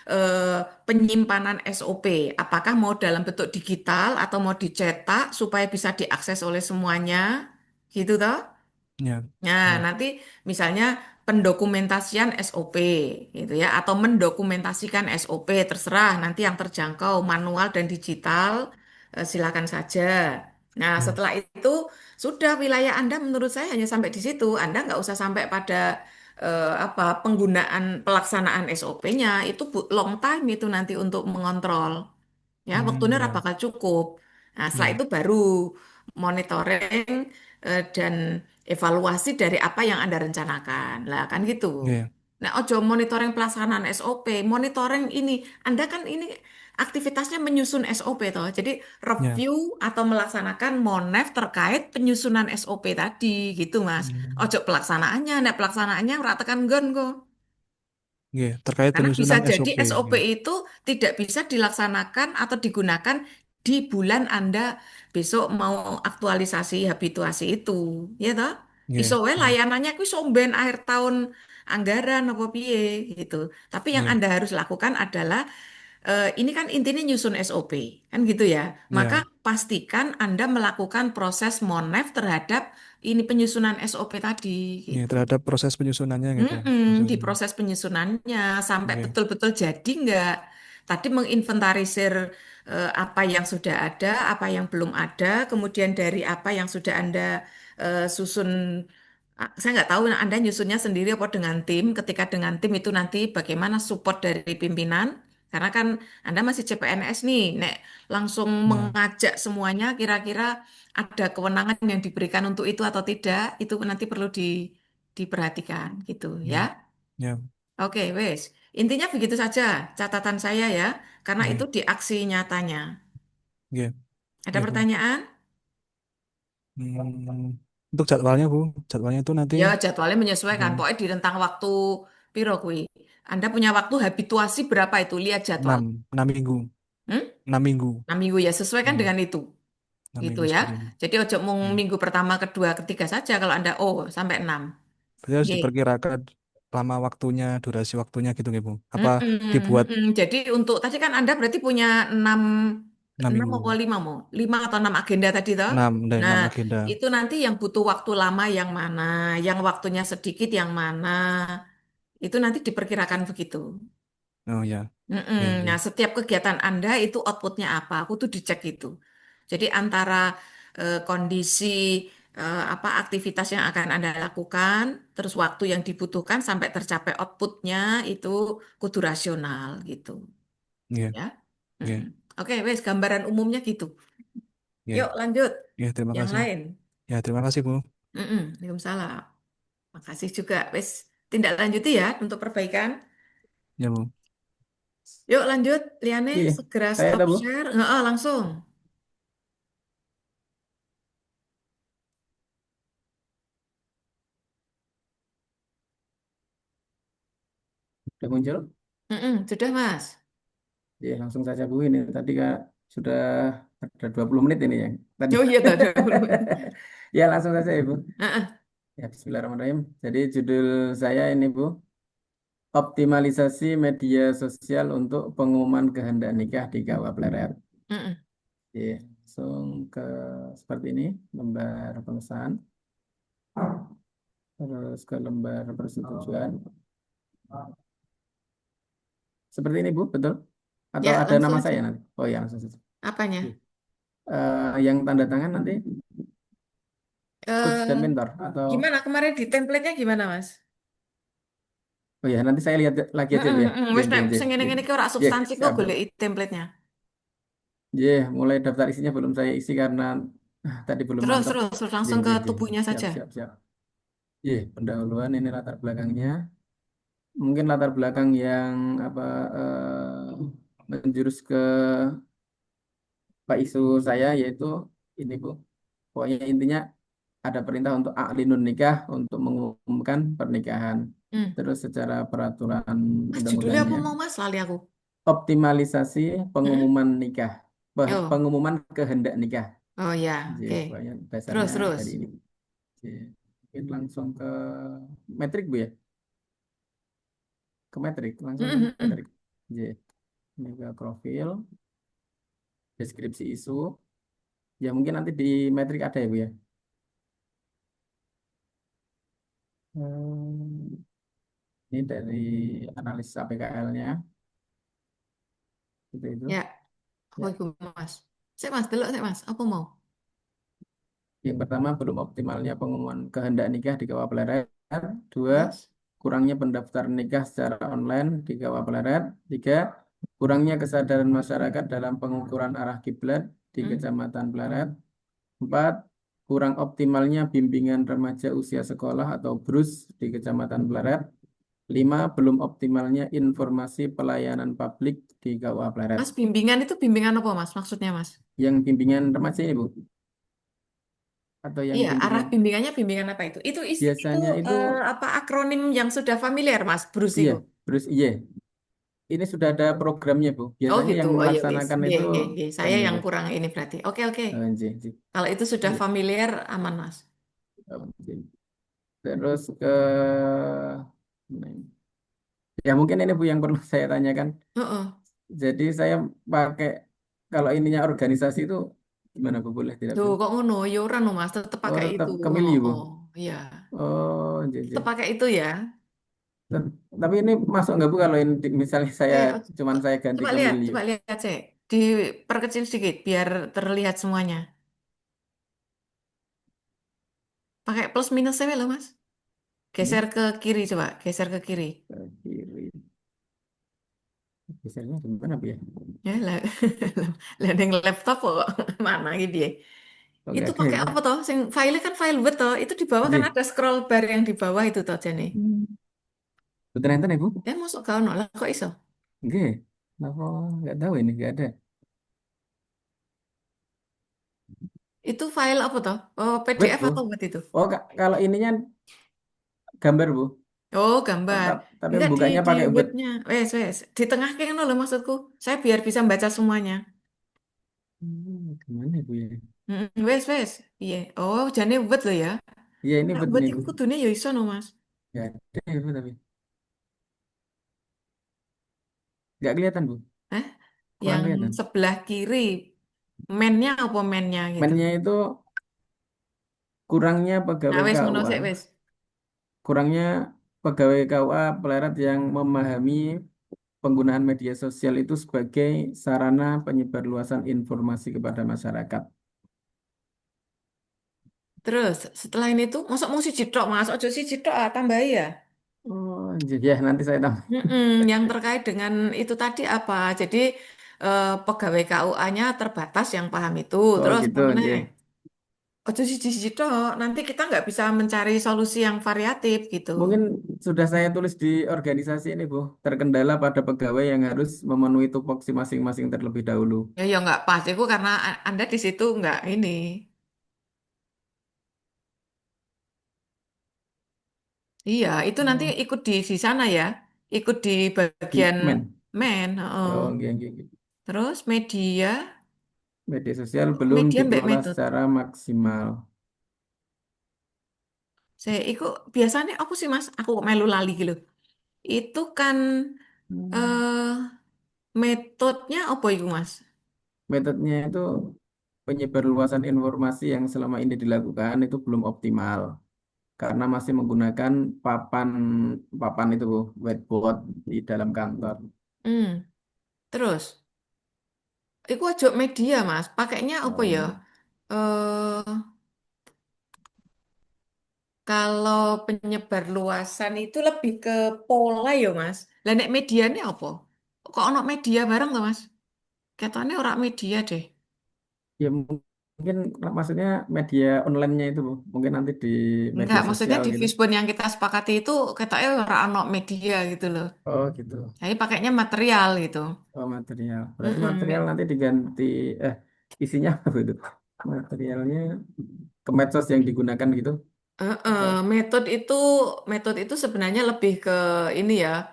eh, penyimpanan SOP, apakah mau dalam bentuk digital atau mau dicetak supaya bisa diakses oleh semuanya, gitu toh? ya, Nah, ya, nanti misalnya pendokumentasian SOP gitu ya atau mendokumentasikan SOP terserah nanti yang terjangkau manual dan digital silakan saja. Nah, ya, setelah itu sudah wilayah Anda menurut saya hanya sampai di situ. Anda nggak usah sampai pada apa penggunaan pelaksanaan SOP-nya itu long time itu nanti untuk mengontrol. Ya, waktunya ora ya, bakal cukup. Nah, setelah ya, itu baru monitoring dan evaluasi dari apa yang Anda rencanakan. Lah, kan gitu. ya, Nah, ojo monitoring pelaksanaan SOP, monitoring ini. Anda kan ini aktivitasnya menyusun SOP toh. Jadi ya, review atau melaksanakan monef terkait penyusunan SOP tadi gitu, Mas. hmm, Ojo pelaksanaannya, nah pelaksanaannya ora tekan nggon kok. ya. Terkait Karena bisa penyusunan jadi SOP. SOP Ya, itu tidak bisa dilaksanakan atau digunakan di bulan Anda besok mau aktualisasi habituasi itu. Ya toh? Iso ya, wae ya, layanannya kuwi somben akhir tahun anggaran apa piye gitu. Tapi yang ya, Anda harus lakukan adalah ini kan intinya nyusun SOP, kan gitu ya. Maka ya, pastikan Anda melakukan proses monef terhadap ini penyusunan SOP tadi ya. gitu. Terhadap proses penyusunannya gitu. Di Maksudnya. proses penyusunannya sampai Ya, betul-betul jadi nggak. Tadi menginventarisir apa yang sudah ada, apa yang belum ada, kemudian dari apa yang sudah Anda susun. Saya nggak tahu Anda nyusunnya sendiri apa dengan tim. Ketika dengan tim itu nanti bagaimana support dari pimpinan. Karena kan Anda masih CPNS nih, Nek langsung ya, mengajak semuanya kira-kira ada kewenangan yang diberikan untuk itu atau tidak, itu nanti perlu diperhatikan gitu ya. ya, ya, Oke, wes. Intinya begitu saja catatan saya ya, karena itu ya, di aksi nyatanya. ya, Ada ya, Bu. pertanyaan? Untuk jadwalnya, Bu, jadwalnya itu nanti Ya, jadwalnya menyesuaikan. gimana? Pokoknya di rentang waktu piro kuwi. Anda punya waktu habituasi berapa itu? Lihat jadwal. 6 minggu, Hmm? 6 minggu, 6 minggu ya, sesuaikan hmm, dengan itu. 6 Gitu minggu ya. seperti ini. Jadi ojo mung Ya. minggu pertama, kedua, ketiga saja kalau Anda sampai 6. Berarti harus Oke. diperkirakan lama waktunya, durasi waktunya gitu, nggak, Bu? Apa Mm-mm, dibuat mm-mm. Jadi untuk tadi kan Anda berarti punya 6 6 6 minggu, apa 5 mau? 5 atau 6 agenda tadi toh? 6 dan Nah, 6 agenda. itu nanti yang butuh waktu lama yang mana, yang waktunya sedikit yang mana. Itu nanti diperkirakan begitu. Oh ya, Mm-mm. ya, Nah, ya, setiap kegiatan Anda itu outputnya apa? Aku tuh dicek itu. Jadi antara kondisi apa aktivitas yang akan Anda lakukan, terus waktu yang dibutuhkan sampai tercapai outputnya itu kudu rasional gitu, ya, ya. Mm-mm. ya, Oke, wes gambaran umumnya gitu. ya, Yuk lanjut. ya, terima Yang kasih. lain. Ya, terima kasih, Bu. Mm-mm. Waalaikumsalam. Makasih juga. Wes tindak lanjuti ya untuk perbaikan. Ya, Bu. Yuk lanjut, Liane Iya, segera saya stop ada Bu. share. Nggak, langsung. Sudah muncul. Sudah, Mas. Ya, langsung saja Bu. Ini tadi Kak sudah ada 20 menit ini ya. Tadi. Oh iya, tak ada belum. Ya, langsung saja ya Bu. Heeh, Ya, Bismillahirrahmanirrahim. Jadi judul saya ini Bu, optimalisasi media sosial untuk pengumuman kehendak nikah di Kawah Pleret. heeh. Oke, langsung ke seperti ini, lembar pemesan, terus ke lembar persetujuan. Seperti ini Bu, betul? Atau Ya, ada langsung nama aja. saya nanti? Oh ya, langsung saja. Apanya? Oke. Yang tanda tangan nanti coach Eh, dan mentor atau Gimana kemarin di template-nya gimana, Mas? oh ya nanti saya lihat lagi aja Bu ya. Wes Oke, nek oke, sing oke. ngene-ngene ki ora Ya, substansi kok siap Bu. golek template-nya. Mulai daftar isinya belum saya isi karena tadi belum Terus, mantap. terus, terus J, langsung J, ke J. tubuhnya Siap, saja. siap, siap. Pendahuluan ini latar belakangnya. Mungkin latar belakang yang apa menjurus ke Pak isu saya yaitu ini Bu. Pokoknya intinya ada perintah untuk aklinun nikah untuk mengumumkan pernikahan. Hmm. Terus secara peraturan Mas, judulnya apa undang-undangnya mau Mas? Lali aku. optimalisasi Hmm? pengumuman nikah, Oh, pengumuman kehendak nikah. oh ya, Jadi oke. pokoknya Terus, dasarnya terus. dari ini. Jadi, mungkin langsung ke metrik Bu ya, ke metrik Hmm, langsung ke hmm, hmm. metrik. Jadi, ini ke profil, deskripsi isu. Ya mungkin nanti di metrik ada ya Bu ya. Ini dari analis APKL-nya. Itu. Ya, apa Ya. itu Mas? Saya Mas, delok saya Mas. Apa mau? Yang pertama, belum optimalnya pengumuman kehendak nikah di Kawah Pleret. Dua, Terus? kurangnya pendaftar nikah secara online di Kawah Pleret. Tiga, kurangnya kesadaran masyarakat dalam pengukuran arah kiblat di Hmm? Kecamatan Pleret. Empat, kurang optimalnya bimbingan remaja usia sekolah atau BRUS di Kecamatan Pleret. Lima, belum optimalnya informasi pelayanan publik di Kawah Pleret. Mas, bimbingan itu bimbingan apa Mas? Maksudnya Mas? Yang bimbingan remaja ini, Bu? Atau yang Iya, arah bimbingan? bimbingannya bimbingan apa itu? Itu Biasanya itu, apa akronim yang sudah familiar Mas? Bruce iya, itu. BRUS, iya. Ini sudah ada programnya, Bu. Oh Biasanya gitu. yang Oh ya wis. melaksanakan Nggih, itu nggih, nggih. Saya ini, yang Bu. kurang ini berarti. Oke, oke. J, J. Kalau itu sudah J. familiar, aman Mas. J. Terus ke ya mungkin ini Bu yang perlu saya tanyakan. Heeh. Jadi saya pakai kalau ininya organisasi itu gimana Bu? Boleh tidak Duh, Bu? kok ngono? Ya ora no Mas, tetep Oh pakai tetap itu. kemilih Bu. Oh, iya. Oh J, Tetep J. pakai itu ya. Tapi ini masuk nggak Bu kalau ini, misalnya saya cuman saya ganti Coba lihat, kemilih. coba lihat cek. Diperkecil sedikit biar terlihat semuanya. Pakai plus minus saya loh Mas. Hmm? Geser ke kiri coba, geser ke kiri. Ke kiri. Gesernya gimana Bu ya? Ya lah, lah ning laptop kok mana gitu ya. Kok nggak Itu ada pakai ya? apa toh? Sing file kan file Word toh. Itu di bawah kan J. ada scroll bar yang di bawah itu toh Jane. Betul enten ya Bu? Masuk kau nolak kok iso? Oke. Kenapa nggak tahu ini nggak ada. Itu file apa toh? Oh, Wait PDF Bu. atau Word itu? Oh kalau ininya gambar Bu. Oh, gambar. Tapi Enggak bukanya di pakai Word. Word-nya. Wes. Di tengah kayak loh maksudku. Saya biar bisa baca semuanya. Gimana Bu ya? Wes. Iya. Oh, jane Word loh ya. Iya ini Nah, Word Word nih itu Bu. kudune ya iso no, Mas. Nggak ada ya Bu tapi nggak kelihatan Bu. Eh, Kurang yang kelihatan. sebelah kiri. Mennya apa mennya gitu. Mainnya itu kurangnya Nah, pegawai wes ngono KUA. sik wes. Kurangnya pegawai KUA Pleret yang memahami penggunaan media sosial itu sebagai sarana penyebarluasan informasi kepada masyarakat. Terus setelah ini tuh masuk mau siji tok, Mas. Ojo siji tok tambahi ya. Oh, ya nanti saya tambah. Yang terkait dengan itu tadi apa? Jadi pegawai KUA-nya terbatas yang paham itu. Oh Terus gitu, apa meneh? J. Ojo siji-siji tok. Nanti kita nggak bisa mencari solusi yang variatif gitu. Mungkin sudah saya tulis di organisasi ini, Bu. Terkendala pada pegawai yang harus memenuhi tupoksi masing-masing terlebih dahulu. Ya nggak pas. Itu karena Anda di situ nggak ini. Iya, itu nanti Oh, ikut di sana ya. Ikut di di bagian men. men. Heeh. Oh, gitu. Terus media, Media sosial belum media mbak dikelola metode. secara maksimal. Saya ikut biasanya aku sih Mas, aku kok melu lali gitu. Itu kan Hmm. eh metodenya apa itu Mas? Metodenya itu penyebarluasan informasi yang selama ini dilakukan itu belum optimal karena masih menggunakan papan papan itu Bu, whiteboard di dalam kantor. Hmm, terus, itu aja media Mas, pakainya apa ya? Oh, eh Kalau penyebar luasan itu lebih ke pola ya Mas. Lah nek medianya apa? Kok ono media bareng tuh Mas? Ketone ora media deh. Ya mungkin maksudnya media online-nya itu Bu. Mungkin nanti di Enggak, media maksudnya sosial di gitu. Fishbone yang kita sepakati itu ketoknya ora ono media gitu loh. Oh gitu. Jadi pakainya material gitu. Oh material. Berarti Mm-mm. material nanti diganti eh isinya apa itu? Materialnya ke medsos yang digunakan gitu. Eh, Atau metode itu sebenarnya lebih ke ini ya,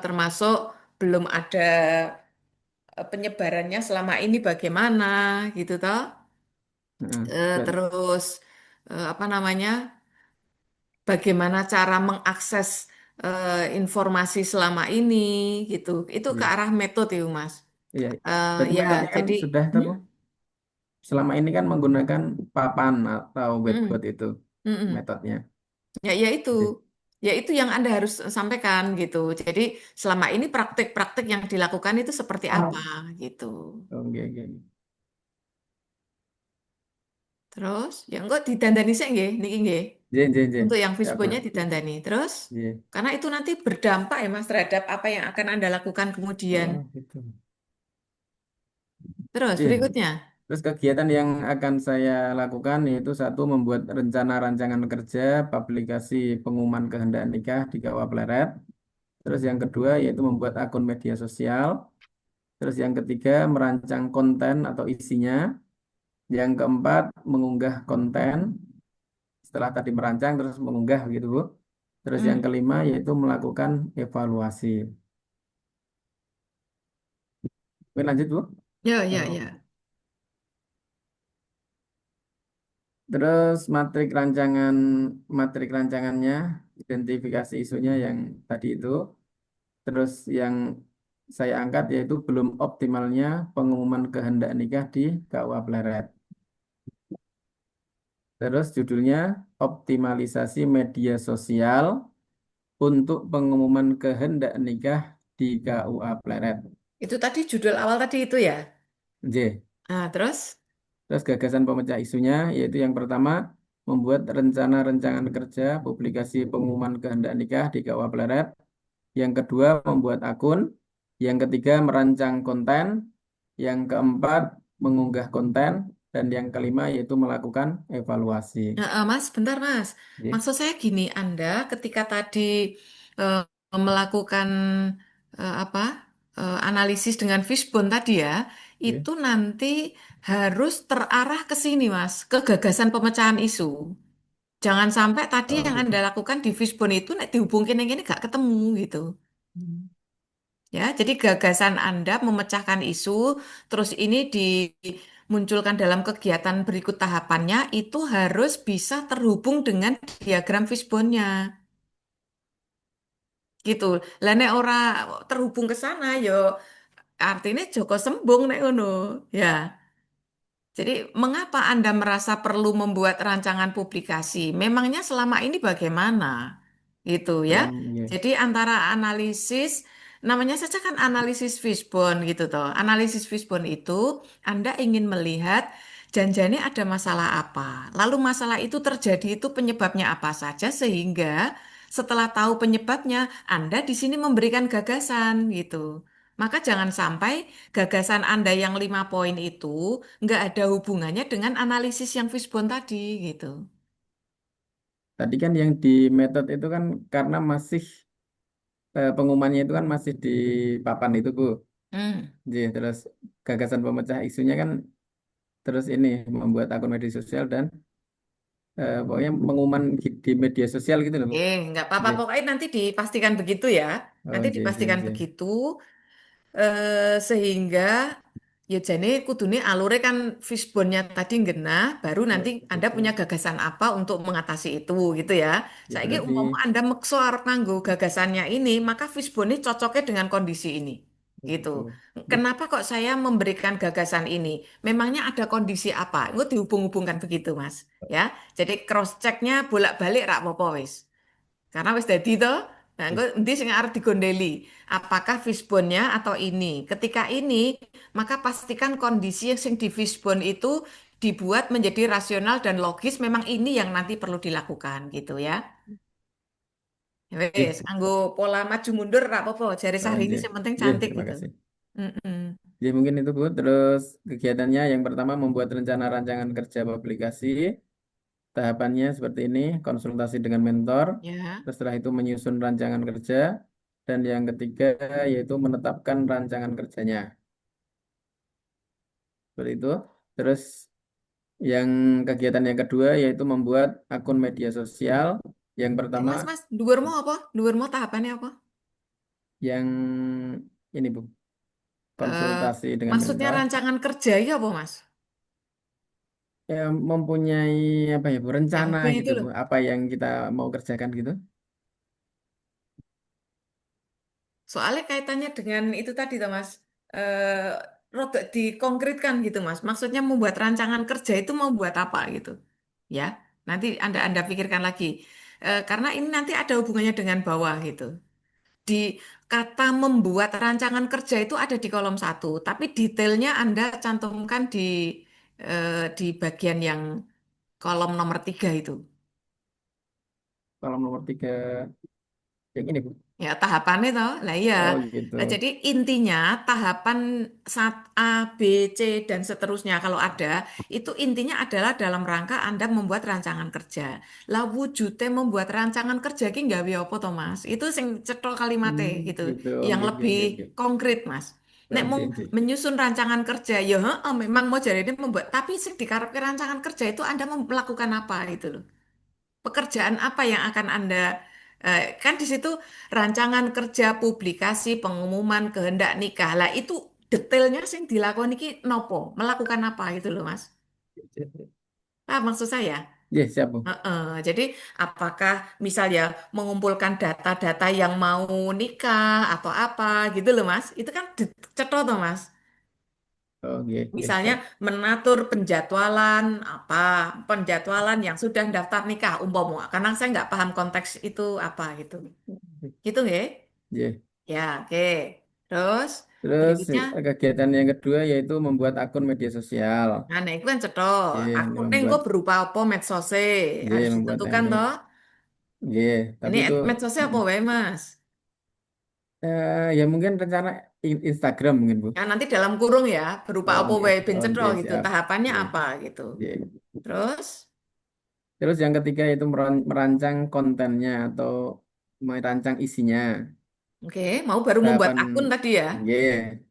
termasuk belum ada penyebarannya selama ini bagaimana gitu toh. Heeh. Berarti Terus apa namanya? Bagaimana cara mengakses informasi selama ini gitu. Itu ke iya. arah metode itu, Mas. Iya. Berarti Ya, metodenya kan jadi sudah itu hmm? Bu. Selama ini kan menggunakan papan atau whiteboard Mm-mm. itu Mm-mm. metodenya. Ya itu. Oke. Ya itu yang Anda harus sampaikan gitu. Jadi selama ini praktik-praktik yang dilakukan itu seperti apa gitu. Oke, oke. Terus ya enggak didandani sih nggih niki nggih. Jen, jen, jen. Untuk yang Ya aku. fishbone-nya didandani. Terus Iya. karena itu nanti berdampak ya Mas terhadap apa yang akan Anda lakukan kemudian. Oh, gitu. Terus Iya. berikutnya. Terus kegiatan yang akan saya lakukan yaitu satu membuat rencana rancangan kerja, publikasi pengumuman kehendak nikah di KUA Pleret. Terus yang kedua yaitu membuat akun media sosial. Terus yang ketiga merancang konten atau isinya. Yang keempat mengunggah konten. Setelah tadi merancang terus mengunggah gitu Bu. Terus yang Hmm. kelima yaitu melakukan evaluasi. Oke, lanjut Bu. Ya, ya, Oh. ya. Terus matrik rancangannya, identifikasi isunya yang tadi itu. Terus yang saya angkat yaitu belum optimalnya pengumuman kehendak nikah di KUA Pleret. Terus judulnya optimalisasi media sosial untuk pengumuman kehendak nikah di KUA Pleret. Itu tadi judul awal tadi itu ya. J. Nah, terus? Terus gagasan pemecah isunya yaitu yang pertama membuat rencana rancangan kerja publikasi pengumuman kehendak nikah di KUA Pleret. Yang kedua membuat akun. Yang ketiga merancang konten. Yang keempat mengunggah konten. Dan yang kelima yaitu melakukan evaluasi. Nah, Mas, bentar Mas. Oke. Maksud saya gini, Anda ketika tadi eh, melakukan apa analisis dengan fishbone tadi ya, Oke. itu nanti harus terarah ke sini Mas, ke gagasan pemecahan isu. Jangan sampai tadi Oh yang gitu. Anda lakukan di fishbone itu nek dihubungin yang ini gak ketemu gitu. Hmm. Ya, jadi gagasan Anda memecahkan isu, terus ini dimunculkan dalam kegiatan berikut tahapannya, itu harus bisa terhubung dengan diagram fishbone-nya. Gitu. Lah nek ora terhubung ke sana, yo artinya Joko sembung nek ngono. Ya. Jadi, mengapa Anda merasa perlu membuat rancangan publikasi? Memangnya selama ini bagaimana? Gitu ya. Iya. Jadi, antara analisis, namanya saja kan analisis fishbone gitu toh. Analisis fishbone itu Anda ingin melihat janjinya ada masalah apa. Lalu masalah itu terjadi itu penyebabnya apa saja sehingga setelah tahu penyebabnya, Anda di sini memberikan gagasan gitu. Maka jangan sampai gagasan Anda yang 5 poin itu nggak ada hubungannya dengan analisis yang fishbone tadi gitu. Tadi kan yang di metode itu kan karena masih pengumumannya itu kan masih di papan itu Bu. Hmm. Jadi, terus gagasan pemecah isunya kan terus ini membuat akun media sosial dan pokoknya pengumuman di media sosial gitu loh Bu. Nggak apa-apa. Jadi, Pokoknya nanti dipastikan begitu ya. oh Nanti jadi, dipastikan jadi. begitu. Sehingga ya jane kudune alure kan fishbone-nya tadi genah, baru nanti Oh, Anda gitu. punya gagasan apa untuk mengatasi itu gitu ya. Ya Saiki berarti umpama Anda meksa arep nganggo gagasannya ini, maka fishbone cocoknya dengan kondisi ini. Gitu. gitu. Kenapa kok saya memberikan gagasan ini? Memangnya ada kondisi apa? Itu dihubung-hubungkan begitu, Mas. Ya. Jadi cross check-nya bolak-balik rak apa wis. Karena wis dadi to, nah engko endi sing arep digondeli? Apakah fishbone-nya atau ini? Ketika ini, maka pastikan kondisi yang di fishbone itu dibuat menjadi rasional dan logis. Memang ini yang nanti perlu dilakukan gitu ya. Wes, Oke. anggo pola maju mundur rak apa-apa. Jari Oh, Syahrini iya. yang penting Iya, cantik terima gitu. kasih. Mm-mm. Jadi mungkin itu Bu. Terus kegiatannya yang pertama membuat rencana rancangan kerja publikasi. Tahapannya seperti ini, konsultasi dengan mentor. Ya. Terus setelah itu menyusun rancangan kerja. Dan yang ketiga yaitu menetapkan rancangan kerjanya. Seperti itu. Terus yang kegiatan yang kedua yaitu membuat akun media sosial. Yang pertama Mas, dhuwur mau apa? Dhuwur mau tahapannya apa? yang ini Bu, Eh, konsultasi dengan maksudnya mentor. rancangan kerja ya apa, Mas? Ya, mempunyai apa ya Bu, Yang rencana B itu gitu Bu, loh. apa yang kita mau kerjakan gitu. Soalnya kaitannya dengan itu tadi tuh Mas, rodok dikonkretkan gitu Mas. Maksudnya membuat rancangan kerja itu mau buat apa gitu. Ya, nanti Anda pikirkan lagi. Karena ini nanti ada hubungannya dengan bawah gitu. Di kata membuat rancangan kerja itu ada di kolom satu, tapi detailnya Anda cantumkan di bagian yang kolom nomor 3 itu. Kalau nomor tiga yang ini Bu. Ya, tahapannya toh. Lah iya. Oh gitu. Lah, jadi intinya tahapan saat A, B, C dan seterusnya kalau ada, itu intinya adalah dalam rangka Anda membuat rancangan kerja. Lah wujudnya membuat rancangan kerja ki nggawe apa toh Mas? Itu sing cetha kalimatnya gitu, Gitu. yang Oke, oke, lebih oke, oke. konkret Mas. Nek mau Oke, oke. menyusun rancangan kerja, ya heeh, memang mau jadi ini membuat, tapi sing dikarepke rancangan kerja itu Anda melakukan apa itu loh. Pekerjaan apa yang akan Anda kan di situ rancangan kerja, publikasi, pengumuman, kehendak nikah. Lah itu detailnya sing dilakoni iki nopo, melakukan apa itu loh Mas. Maksud saya? Ya, siap Bu. Heeh. Jadi apakah misalnya mengumpulkan data-data yang mau nikah atau apa gitu loh Mas. Itu kan cetha toh Mas. Oke, oke, Misalnya siap. mengatur penjadwalan apa, penjadwalan yang sudah daftar nikah umpama. Karena saya nggak paham konteks itu apa gitu. Gitu ya? Ya. Ya, oke. Terus Terus berikutnya, kegiatan yang kedua yaitu membuat akun media sosial. nah itu kan cetha. Ya, ini Akunnya engko membuat berupa apa medsosnya harus ya membuat ditentukan toh. ya, Ini tapi itu medsosnya apa wae Mas? ya mungkin rencana Instagram mungkin Bu. Ya nanti dalam kurung ya, berupa apa Oke, wae ben cetha oke, gitu. siap. Tahapannya Ya, apa gitu. ya. Terus, Terus yang ketiga itu merancang kontennya atau merancang isinya. oke, mau baru membuat Tahapan akun tadi ya. Y,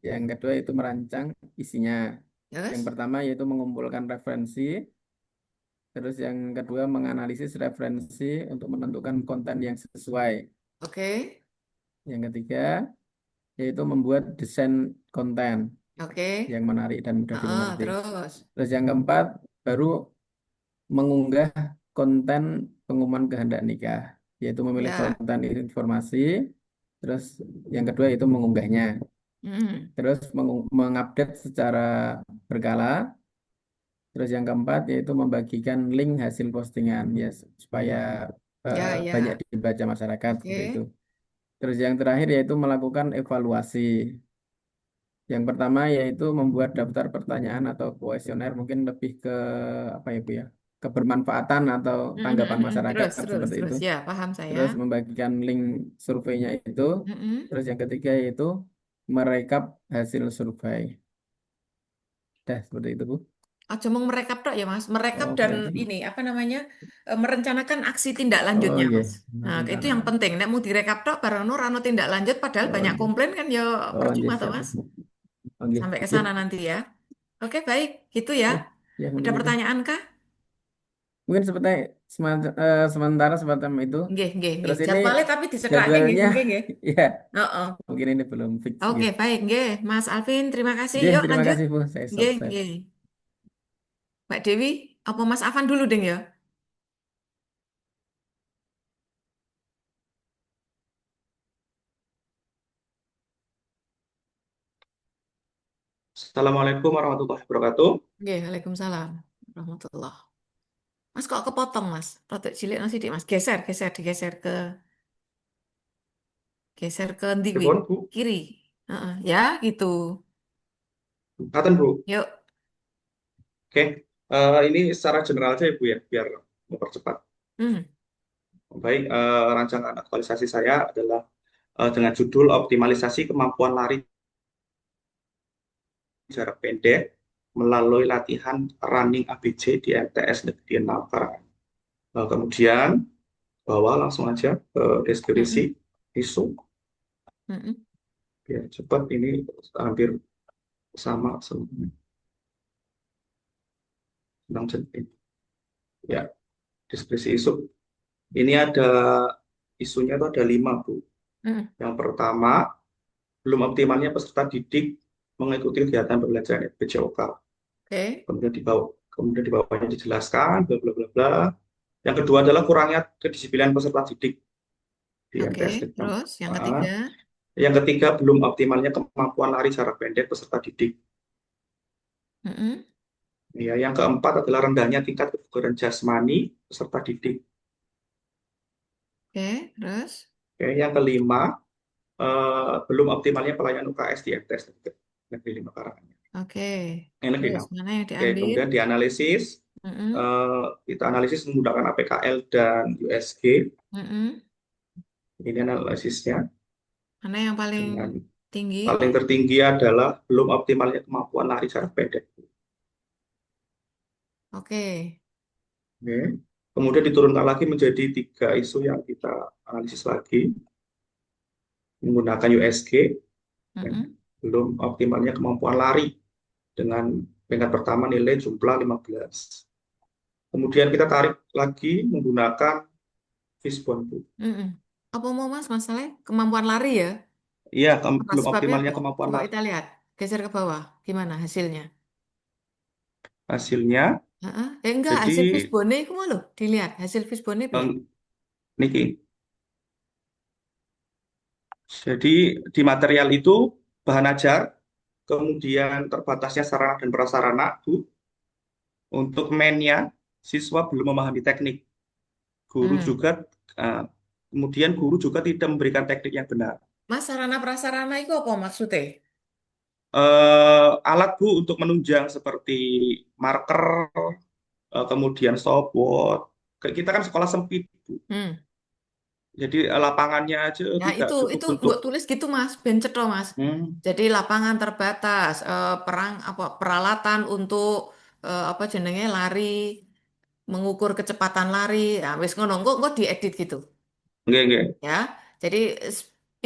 yang kedua itu merancang isinya. Yang Terus, pertama yaitu mengumpulkan referensi, terus yang kedua menganalisis referensi untuk menentukan konten yang sesuai. oke, Yang ketiga yaitu membuat desain konten oke. yang menarik dan mudah dimengerti. Terus, Terus yang keempat baru mengunggah konten pengumuman kehendak nikah, yaitu memilih ya. konten informasi. Terus yang kedua itu mengunggahnya. Hmm. Terus mengupdate secara berkala. Terus yang keempat yaitu membagikan link hasil postingan ya supaya Ya, banyak ya. dibaca masyarakat seperti itu. Oke. Terus yang terakhir yaitu melakukan evaluasi. Yang pertama yaitu membuat daftar pertanyaan atau kuesioner mungkin lebih ke apa ya Bu ya? Kebermanfaatan atau tanggapan masyarakat Terus, terus, seperti terus. itu. Ya, paham saya. Terus membagikan link surveinya itu. Mm-mm. Terus yang ketiga yaitu merekap hasil survei. Dah seperti itu Bu. Aja mau merekap tok ya Mas. Merekap Oh dan berarti. ini apa namanya merencanakan aksi tindak Oh lanjutnya iya, Mas. Nah itu yang rencana. penting. Nek mau direkap tok barang rano tindak lanjut padahal Oh banyak iya. komplain kan ya Oh iya percuma toh siap. Mas. Oke. Sampai ke Ya, sana nanti ya. Oke baik gitu ya. ya, ya Ada mungkin itu. pertanyaan kah? Mungkin seperti sementara semacam itu. Nggih, nggih, nggih. Terus ini Jadwalnya tapi dicetakke nggih, jadwalnya mungkin nggih. ya Heeh. mungkin ini belum fix Oke, gitu. baik nggih. Mas Alvin, terima kasih. Oke, Yuk terima lanjut. kasih Bu. Saya stop. Nggih, nggih. Mbak Dewi, apa Mas Afan dulu deh ya? Assalamualaikum warahmatullahi wabarakatuh. Nggih, Waalaikumsalam. Rahmatullah. Mas kok kepotong mas? Rotok cilik nasi dik mas. Geser, geser, geser ke ndi kuwi? Pripun, Bu? Kiri. Heeh, ya gitu. Ngaten, Bu. Yuk. Oke. Ini secara general aja ya, Bu ya, biar mempercepat. Hmm. Baik, rancangan aktualisasi saya adalah dengan judul optimalisasi kemampuan lari jarak pendek melalui latihan running ABC di MTS Negeri 6 Karangan. Kemudian bawa langsung aja ke deskripsi Mm-mm. isu Mm-mm. biar cepat, ini hampir sama semuanya. Sedang jadi. Ya, deskripsi isu. Ini ada isunya itu ada 5, Bu. Mm. Yang pertama, belum optimalnya peserta didik mengikuti kegiatan pembelajaran PJOK. Oke. Kemudian di bawahnya dijelaskan bla bla bla bla. Yang kedua adalah kurangnya kedisiplinan peserta didik di Oke. MTS Negeri 6. Terus yang Ah. ketiga. Yang ketiga, belum optimalnya kemampuan lari jarak pendek peserta didik. Mm-mm. Ya, yang keempat adalah rendahnya tingkat kebugaran jasmani peserta didik. Oke. Terus. Oke, yang kelima, belum optimalnya pelayanan UKS di MTS Negeri 5 Karanganyar. Oke. Negeri Terus 6. mana yang Oke, diambil? kemudian dianalisis. Mm-mm. Kita analisis menggunakan APKL dan USG. Mm-mm. Ini analisisnya. Mana yang paling Dengan tinggi? paling tertinggi adalah belum optimalnya kemampuan lari jarak pendek. Oke. Oke. Kemudian diturunkan lagi menjadi 3 isu yang kita analisis lagi menggunakan USG. Ya. Mm-mm. Belum optimalnya kemampuan lari dengan peringkat pertama nilai jumlah 15. Kemudian kita tarik lagi menggunakan Fishbone, Bu. Mm-mm. Apa mau Mas masalahnya kemampuan lari ya? Iya, Apa belum sebabnya optimalnya apa? kemampuan Coba lari. kita lihat. Geser ke bawah. Gimana hasilnya? Hasilnya, Heeh. Enggak, jadi hasil fishbone itu mau loh. Dilihat hasil fishbone piye? niki, jadi di material itu bahan ajar, kemudian terbatasnya sarana dan prasarana, Bu. Untuk mainnya, siswa belum memahami teknik. Guru Hmm. juga, eh, kemudian guru juga tidak memberikan teknik yang benar. Mas sarana prasarana itu apa maksudnya? Alat, Bu, untuk menunjang seperti marker, kemudian stopwatch. Kayak kita kan sekolah sempit, Bu. Hmm. Jadi lapangannya aja Ya tidak cukup itu untuk. buat tulis gitu Mas, ben cetha, Mas. Hmm, Jadi lapangan terbatas, perang apa peralatan untuk apa jenenge lari, mengukur kecepatan lari. Nah, wis ngono, kok diedit gitu. nggak, nggak. Ya. Jadi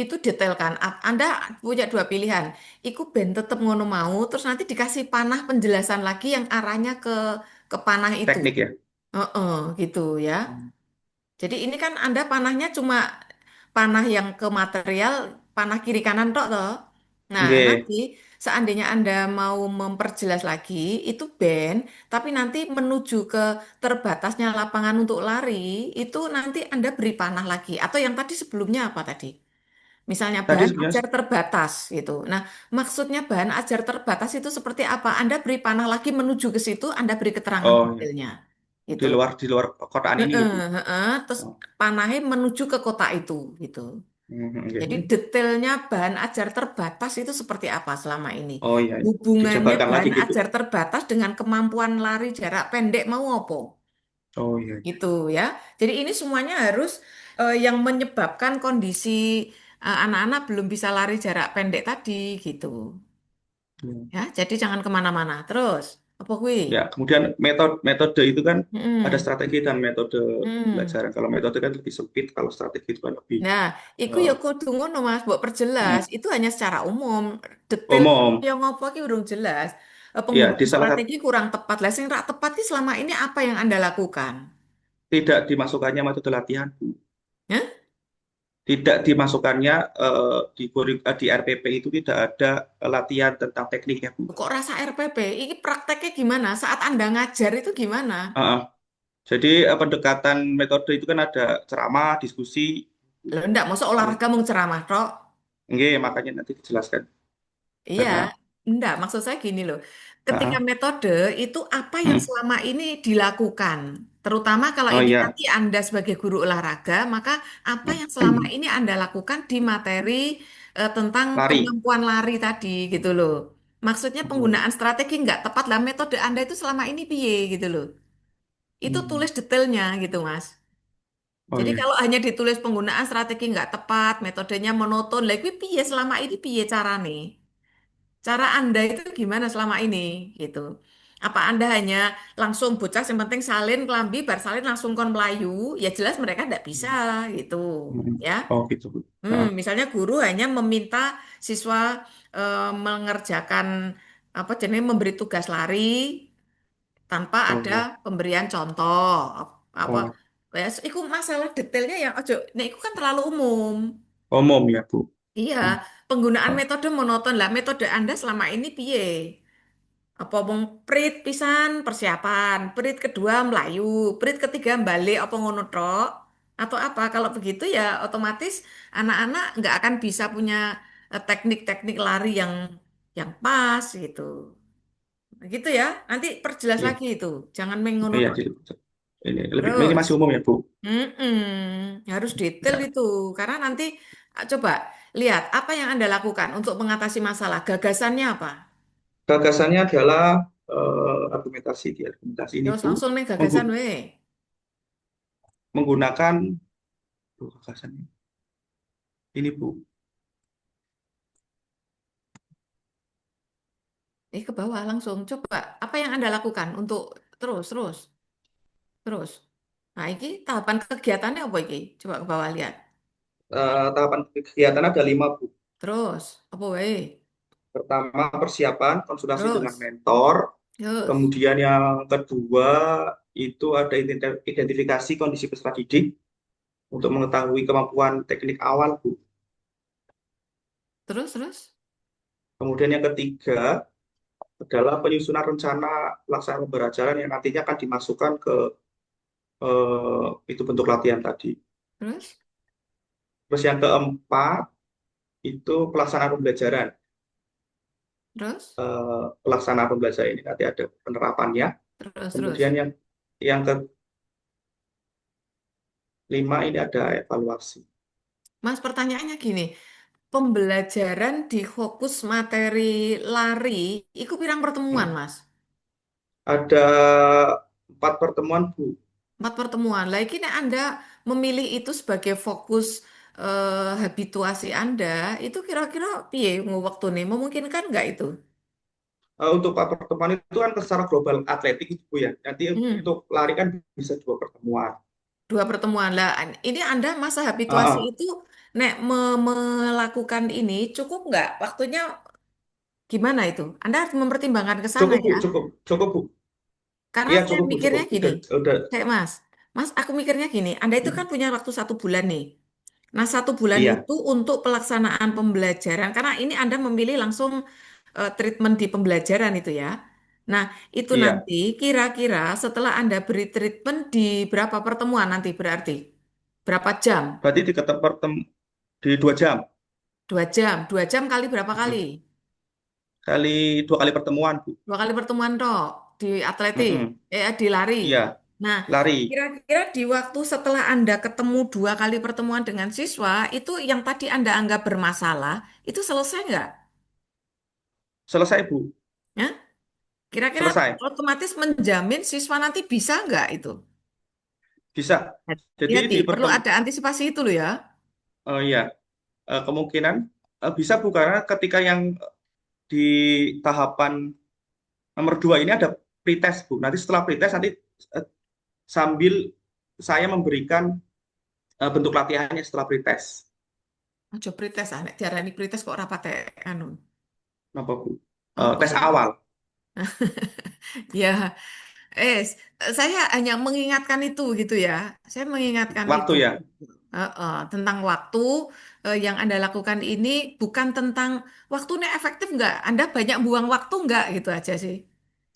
itu detail kan. Anda punya dua pilihan. Iku ben tetep ngono mau, terus nanti dikasih panah penjelasan lagi yang arahnya ke panah itu. Teknik ya. Heeh, gitu ya. Jadi ini kan Anda panahnya cuma panah yang ke material, panah kiri kanan tok toh. Nah, Nggak. nanti seandainya Anda mau memperjelas lagi, itu band, tapi nanti menuju ke terbatasnya lapangan untuk lari, itu nanti Anda beri panah lagi. Atau yang tadi sebelumnya apa tadi? Misalnya Tadi bahan sebenarnya ajar terbatas gitu. Nah, maksudnya bahan ajar terbatas itu seperti apa? Anda beri panah lagi menuju ke situ, Anda beri keterangan oh ya, detailnya. di Gitu. luar kotaan ini ya, Heeh, Bu. heeh. Terus Oh, panahnya menuju ke kota itu gitu. nggak, Jadi nggak. detailnya bahan ajar terbatas itu seperti apa selama ini? Oh iya, iya. Hubungannya Dijabarkan lagi bahan gitu. ajar terbatas dengan kemampuan lari jarak pendek mau apa? Oh iya, iya. Gitu ya. Jadi ini semuanya harus yang menyebabkan kondisi anak-anak belum bisa lari jarak pendek tadi gitu. Hmm. Ya, jadi jangan kemana-mana. Terus, apa gue? Ya, kemudian metode metode itu kan ada Hmm, strategi dan metode hmm. pembelajaran. Kalau metode kan lebih sempit, kalau strategi itu kan lebih Nah, iku ya eh, kudu ngono Mas, mbok perjelas. mm, Itu hanya secara umum. Detail umum. yang ngopo ki urung jelas. Ya, di Penggunaan salah satu strategi kurang tepat. Lah sing rak tepat ki selama ini apa yang Anda lakukan? tidak dimasukkannya metode latihan, Bu. Hah? Tidak dimasukkannya di RPP itu tidak ada latihan tentang tekniknya, Bu. Kok rasa RPP? Ini prakteknya gimana? Saat Anda ngajar itu gimana? Heeh. Jadi pendekatan metode itu kan ada ceramah, diskusi, Loh, enggak, masa lalu olahraga mau ceramah, Tok? nggih, makanya nanti dijelaskan. Iya, Heeh. enggak, maksud saya gini loh. Ketika Heeh. metode itu apa yang Mm. selama ini dilakukan? Terutama kalau Oh ini iya. nanti Anda sebagai guru olahraga, maka apa yang selama ini Anda lakukan di materi tentang Lari. kemampuan lari tadi gitu loh. Maksudnya Oh, penggunaan strategi nggak tepat lah metode Anda itu selama ini piye gitu loh. Itu hmm. tulis detailnya gitu, Mas. Oh Jadi iya. kalau hanya ditulis penggunaan strategi nggak tepat, metodenya monoton, lagi piye selama ini piye carane? cara Anda itu gimana selama ini gitu. Apa Anda hanya langsung bocah yang penting salin kelambi bar salin langsung kon melayu, ya jelas mereka tidak bisa Hmm. gitu Hmm. ya. Oh gitu Bu. Misalnya guru hanya meminta siswa mengerjakan apa jenis memberi tugas lari tanpa ada Oh, pemberian contoh apa oh, ya itu masalah detailnya yang ojo nah itu kan terlalu umum. umum ya Bu. Iya, Hmm. penggunaan Oh, metode monoton lah. Metode Anda selama ini piye? Apa wong prit pisan persiapan, prit kedua Melayu, prit ketiga balik apa ngono tok? Atau apa? Kalau begitu ya otomatis anak-anak nggak akan bisa punya teknik-teknik lari yang pas gitu. Gitu ya. Nanti perjelas iya, lagi itu. Jangan main ngono iya, tok. ini Terus, masih umum ya Bu. harus detail Ya. itu. Karena nanti coba lihat apa yang Anda lakukan untuk mengatasi masalah. Gagasannya apa? Gagasannya adalah argumentasi ini Terus Bu, langsung nih gagasan menggu- we. menggunakan gagasannya ini Bu. Ke bawah langsung. Coba apa yang Anda lakukan untuk terus terus terus. Nah, ini tahapan kegiatannya apa iki? Coba ke bawah lihat. Tahapan kegiatan ada 5 Bu. Terus apa wae? Pertama persiapan konsultasi dengan Terus mentor. terus Kemudian yang kedua itu ada identifikasi kondisi peserta didik untuk mengetahui kemampuan teknik awal Bu. terus. Kemudian yang ketiga adalah penyusunan rencana pelaksanaan pembelajaran yang nantinya akan dimasukkan ke itu bentuk latihan tadi. Terus Terus yang keempat itu pelaksanaan pembelajaran. terus Pelaksanaan pembelajaran ini nanti ada penerapannya. terus. Kemudian yang kelima ini ada evaluasi. Mas, pertanyaannya gini, pembelajaran di fokus materi lari, itu pirang pertemuan, Hmm. Mas? Ada 4 pertemuan Bu. 4 pertemuan. Lagi ini Anda memilih itu sebagai fokus habituasi Anda, itu kira-kira piye waktu nih? Memungkinkan nggak itu? Untuk 4 pertemuan itu kan secara global atletik itu Bu ya. Nanti Hmm. untuk lari kan bisa 2 pertemuan. 2 pertemuan lah. Ini Anda masa Ah, habituasi ah. itu nek melakukan ini cukup nggak? Waktunya gimana itu? Anda harus mempertimbangkan ke sana Cukup Bu, ya. cukup Bu. Karena Iya saya cukup Bu, mikirnya cukup. gini, Udah. kayak Mas, aku mikirnya gini, Anda itu kan Hmm. punya waktu 1 bulan nih. Nah, 1 bulan Iya, itu untuk pelaksanaan pembelajaran, karena ini Anda memilih langsung treatment di pembelajaran itu ya. Nah, itu iya. nanti kira-kira setelah Anda beri treatment di berapa pertemuan nanti berarti? Berapa jam? Berarti di 2 jam. 2 jam. 2 jam kali berapa kali? Mm-mm. 2 kali pertemuan Bu. 2 kali pertemuan toh di atletik, Mm-mm. di lari. Iya, Nah, lari. kira-kira di waktu setelah Anda ketemu 2 kali pertemuan dengan siswa, itu yang tadi Anda anggap bermasalah, itu selesai nggak? Selesai Bu. Ya? Kira-kira Selesai. otomatis menjamin siswa nanti bisa nggak itu? Bisa. Jadi Hati-hati, di perlu ada antisipasi itu loh ya. iya, kemungkinan bisa Bu karena ketika yang di tahapan nomor 2 ini ada pretest Bu. Nanti setelah pretest nanti eh, sambil saya memberikan bentuk latihannya setelah pretest. Ojo pretest, nek diarani pretest kok rapat anu. Kenapa Bu? Apa Tes ya? awal Ya, saya hanya mengingatkan itu gitu ya. Saya mengingatkan waktu itu. ya. Tentang waktu yang Anda lakukan ini bukan tentang waktunya efektif nggak, Anda banyak buang waktu nggak gitu aja sih.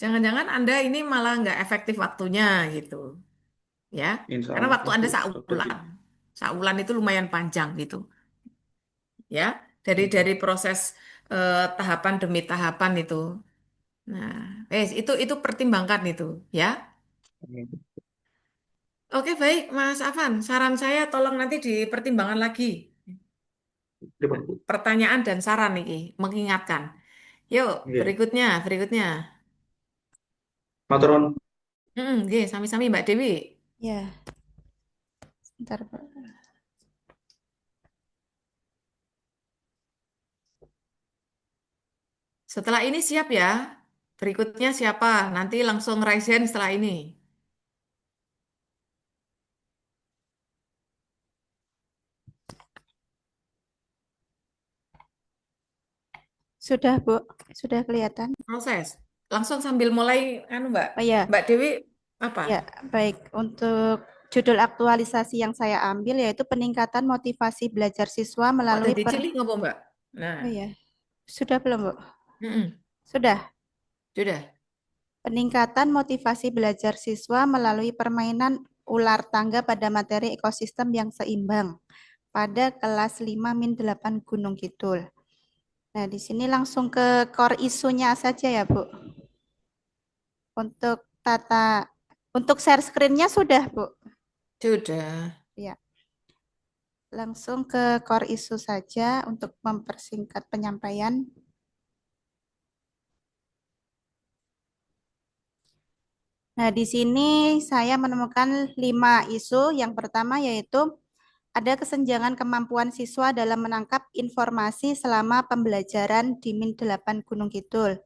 Jangan-jangan Anda ini malah nggak efektif waktunya gitu, ya. Insya Karena Allah waktu ya Bu. Anda Jadi saulan, saulan itu lumayan panjang gitu, ya. Dari proses tahapan demi tahapan itu. Nah, itu pertimbangkan itu, ya. Oke, baik, Mas Afan. Saran saya tolong nanti dipertimbangkan lagi. Pertanyaan dan saran nih, mengingatkan. Yuk, Iya. berikutnya. Matur nuwun. Oke, sami-sami Mbak Dewi. Ya, sebentar, Pak. Setelah ini siap ya. Berikutnya siapa? Nanti langsung raise hand setelah ini. Sudah, Bu. Sudah kelihatan. Proses. Langsung sambil mulai, anu Mbak. Oh ya, Mbak Dewi apa? ya, baik. Untuk judul aktualisasi yang saya ambil yaitu peningkatan motivasi belajar siswa Kok melalui dari cilik ngopo Mbak? Nah, Oh ya, sudah belum, Bu? mm-mm. Sudah. Sudah. Peningkatan motivasi belajar siswa melalui permainan ular tangga pada materi ekosistem yang seimbang pada kelas 5-8 Gunung Kidul. Nah, di sini langsung ke core isunya saja ya, Bu. Untuk untuk share screen-nya sudah, Bu. Sudah. Ya, langsung ke core isu saja untuk mempersingkat penyampaian. Nah, di sini saya menemukan 5 isu. Yang pertama yaitu ada kesenjangan kemampuan siswa dalam menangkap informasi selama pembelajaran di Min 8 Gunung Kidul.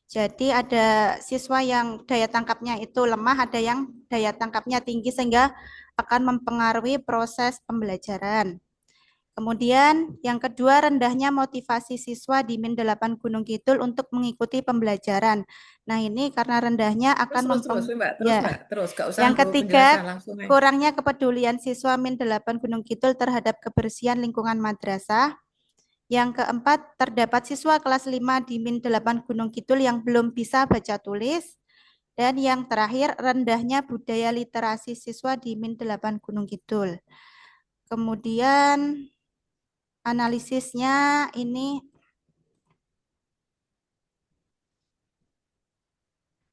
Jadi ada siswa yang daya tangkapnya itu lemah, ada yang daya tangkapnya tinggi sehingga akan mempengaruhi proses pembelajaran. Kemudian yang kedua, rendahnya motivasi siswa di Min 8 Gunung Kidul untuk mengikuti pembelajaran. Nah, ini karena rendahnya akan Terus Mbak, ya. terus. Gak usah Yang nunggu ketiga, penjelasan langsung aja. kurangnya kepedulian siswa Min 8 Gunung Kidul terhadap kebersihan lingkungan madrasah. Yang keempat, terdapat siswa kelas 5 di Min 8 Gunung Kidul yang belum bisa baca tulis. Dan yang terakhir, rendahnya budaya literasi siswa di Min 8 Gunung Kidul. Kemudian analisisnya ini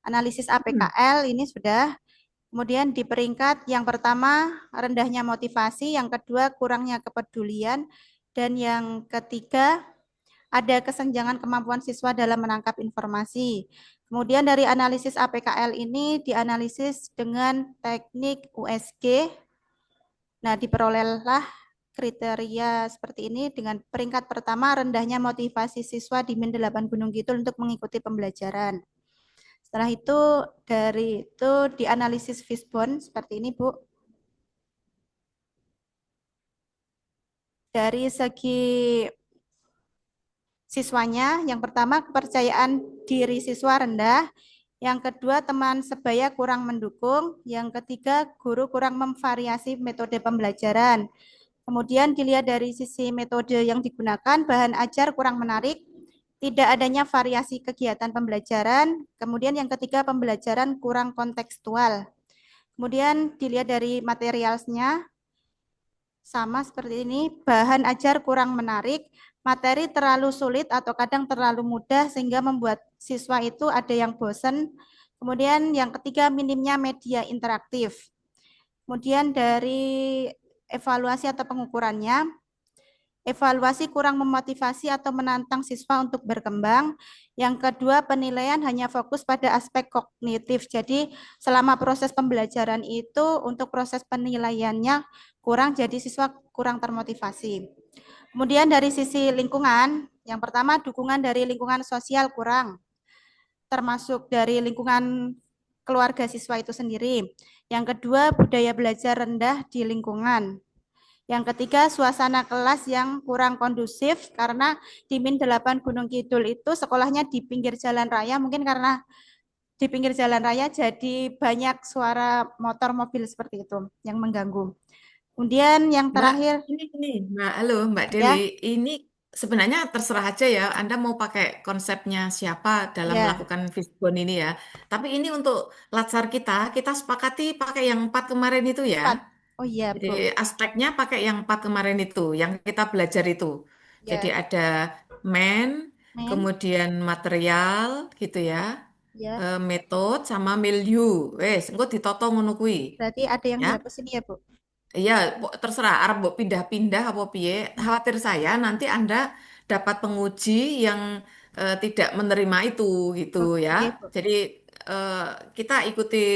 analisis APKL ini sudah. Kemudian di peringkat yang pertama rendahnya motivasi, yang kedua kurangnya kepedulian, dan yang ketiga ada kesenjangan kemampuan siswa dalam menangkap informasi. Kemudian dari analisis APKL ini dianalisis dengan teknik USG. Nah, diperolehlah kriteria seperti ini dengan peringkat pertama rendahnya motivasi siswa di Min 8 Gunung Kidul untuk mengikuti pembelajaran. Setelah itu dari itu dianalisis Fishbone seperti ini, Bu. Dari segi siswanya, yang pertama kepercayaan diri siswa rendah, yang kedua teman sebaya kurang mendukung, yang ketiga guru kurang memvariasi metode pembelajaran. Kemudian dilihat dari sisi metode yang digunakan, bahan ajar kurang menarik, tidak adanya variasi kegiatan pembelajaran, kemudian yang ketiga pembelajaran kurang kontekstual. Kemudian dilihat dari materialnya, sama seperti ini, bahan ajar kurang menarik, materi terlalu sulit atau kadang terlalu mudah sehingga membuat siswa itu ada yang bosan. Kemudian yang ketiga, minimnya media interaktif. Kemudian dari evaluasi atau pengukurannya, evaluasi kurang memotivasi atau menantang siswa untuk berkembang. Yang kedua, penilaian hanya fokus pada aspek kognitif. Jadi, selama proses pembelajaran itu untuk proses penilaiannya kurang, jadi siswa kurang termotivasi. Kemudian dari sisi lingkungan, yang pertama dukungan dari lingkungan sosial kurang, termasuk dari lingkungan keluarga siswa itu sendiri. Yang kedua, budaya belajar rendah di lingkungan. Yang ketiga, suasana kelas yang kurang kondusif karena di Min 8 Gunung Kidul itu sekolahnya di pinggir jalan raya, mungkin karena di pinggir jalan raya jadi banyak suara motor mobil seperti itu yang mengganggu. Kemudian yang Mbak, terakhir, ini, Mbak, halo Mbak Dewi. ya, Ini sebenarnya terserah aja ya, Anda mau pakai konsepnya siapa dalam ya, melakukan fishbone ini ya. Tapi ini untuk latsar kita sepakati pakai yang 4 kemarin itu ya. empat. Oh iya, Jadi Bu. aspeknya pakai yang 4 kemarin itu, yang kita belajar itu. Jadi Ya, ada man, men, kemudian material gitu ya, ya. metode sama milieu. Wes, engko ditoto ngono kuwi. Berarti ada yang Ya. dihapus ini ya, Bu. Iya, terserah Arab mbok pindah-pindah apa piye. Khawatir saya nanti Anda dapat penguji yang tidak menerima itu gitu ya. Oke, Bu. Jadi eh, kita ikuti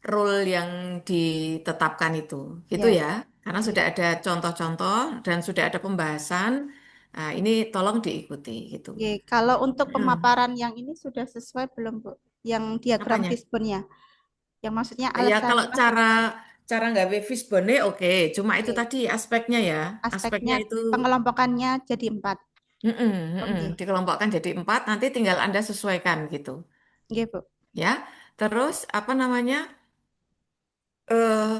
rule yang ditetapkan itu, gitu Ya, ya. Karena oke. sudah ada contoh-contoh dan sudah ada pembahasan Nah, ini tolong diikuti gitu. Oke, kalau untuk Hmm. pemaparan yang ini sudah sesuai belum, Bu? Yang diagram Apanya? fishbone-nya. Yang maksudnya Ya kalau alasannya, cara cara nggak fishbone oke, cuma itu oke. tadi aspeknya ya, aspeknya Aspeknya itu pengelompokannya jadi 4. mm-mm, mm-mm, Oke, dikelompokkan jadi 4, nanti tinggal Anda sesuaikan gitu, oke, Bu. ya. Terus apa namanya eh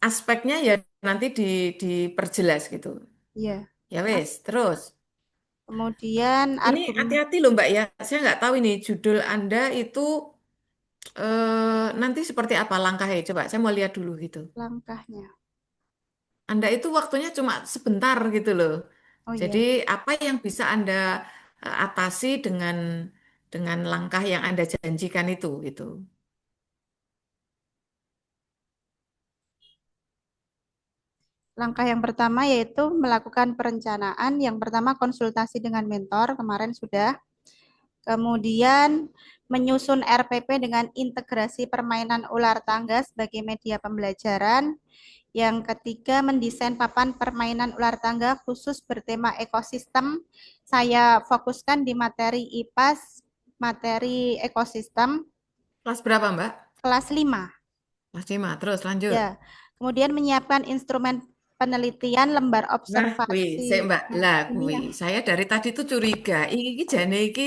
aspeknya ya nanti diperjelas gitu, Iya. ya Mas, wes. Terus kemudian ini argumen hati-hati loh Mbak ya, saya nggak tahu ini judul Anda itu nanti seperti apa langkahnya. Coba saya mau lihat dulu gitu. langkahnya. Anda itu waktunya cuma sebentar gitu loh. Oh Jadi iya, apa yang bisa Anda atasi dengan langkah yang Anda janjikan itu gitu. langkah yang pertama yaitu melakukan perencanaan. Yang pertama konsultasi dengan mentor, kemarin sudah. Kemudian menyusun RPP dengan integrasi permainan ular tangga sebagai media pembelajaran. Yang ketiga, mendesain papan permainan ular tangga khusus bertema ekosistem. Saya fokuskan di materi IPAS, materi ekosistem, Kelas berapa Mbak? kelas 5. Kelas 5. Terus lanjut. Ya. Kemudian menyiapkan instrumen penelitian, lembar Nah, wih, observasi. saya Mbak, Nah, lah, ini wih, yang saya dari tadi tuh curiga, iki jane iki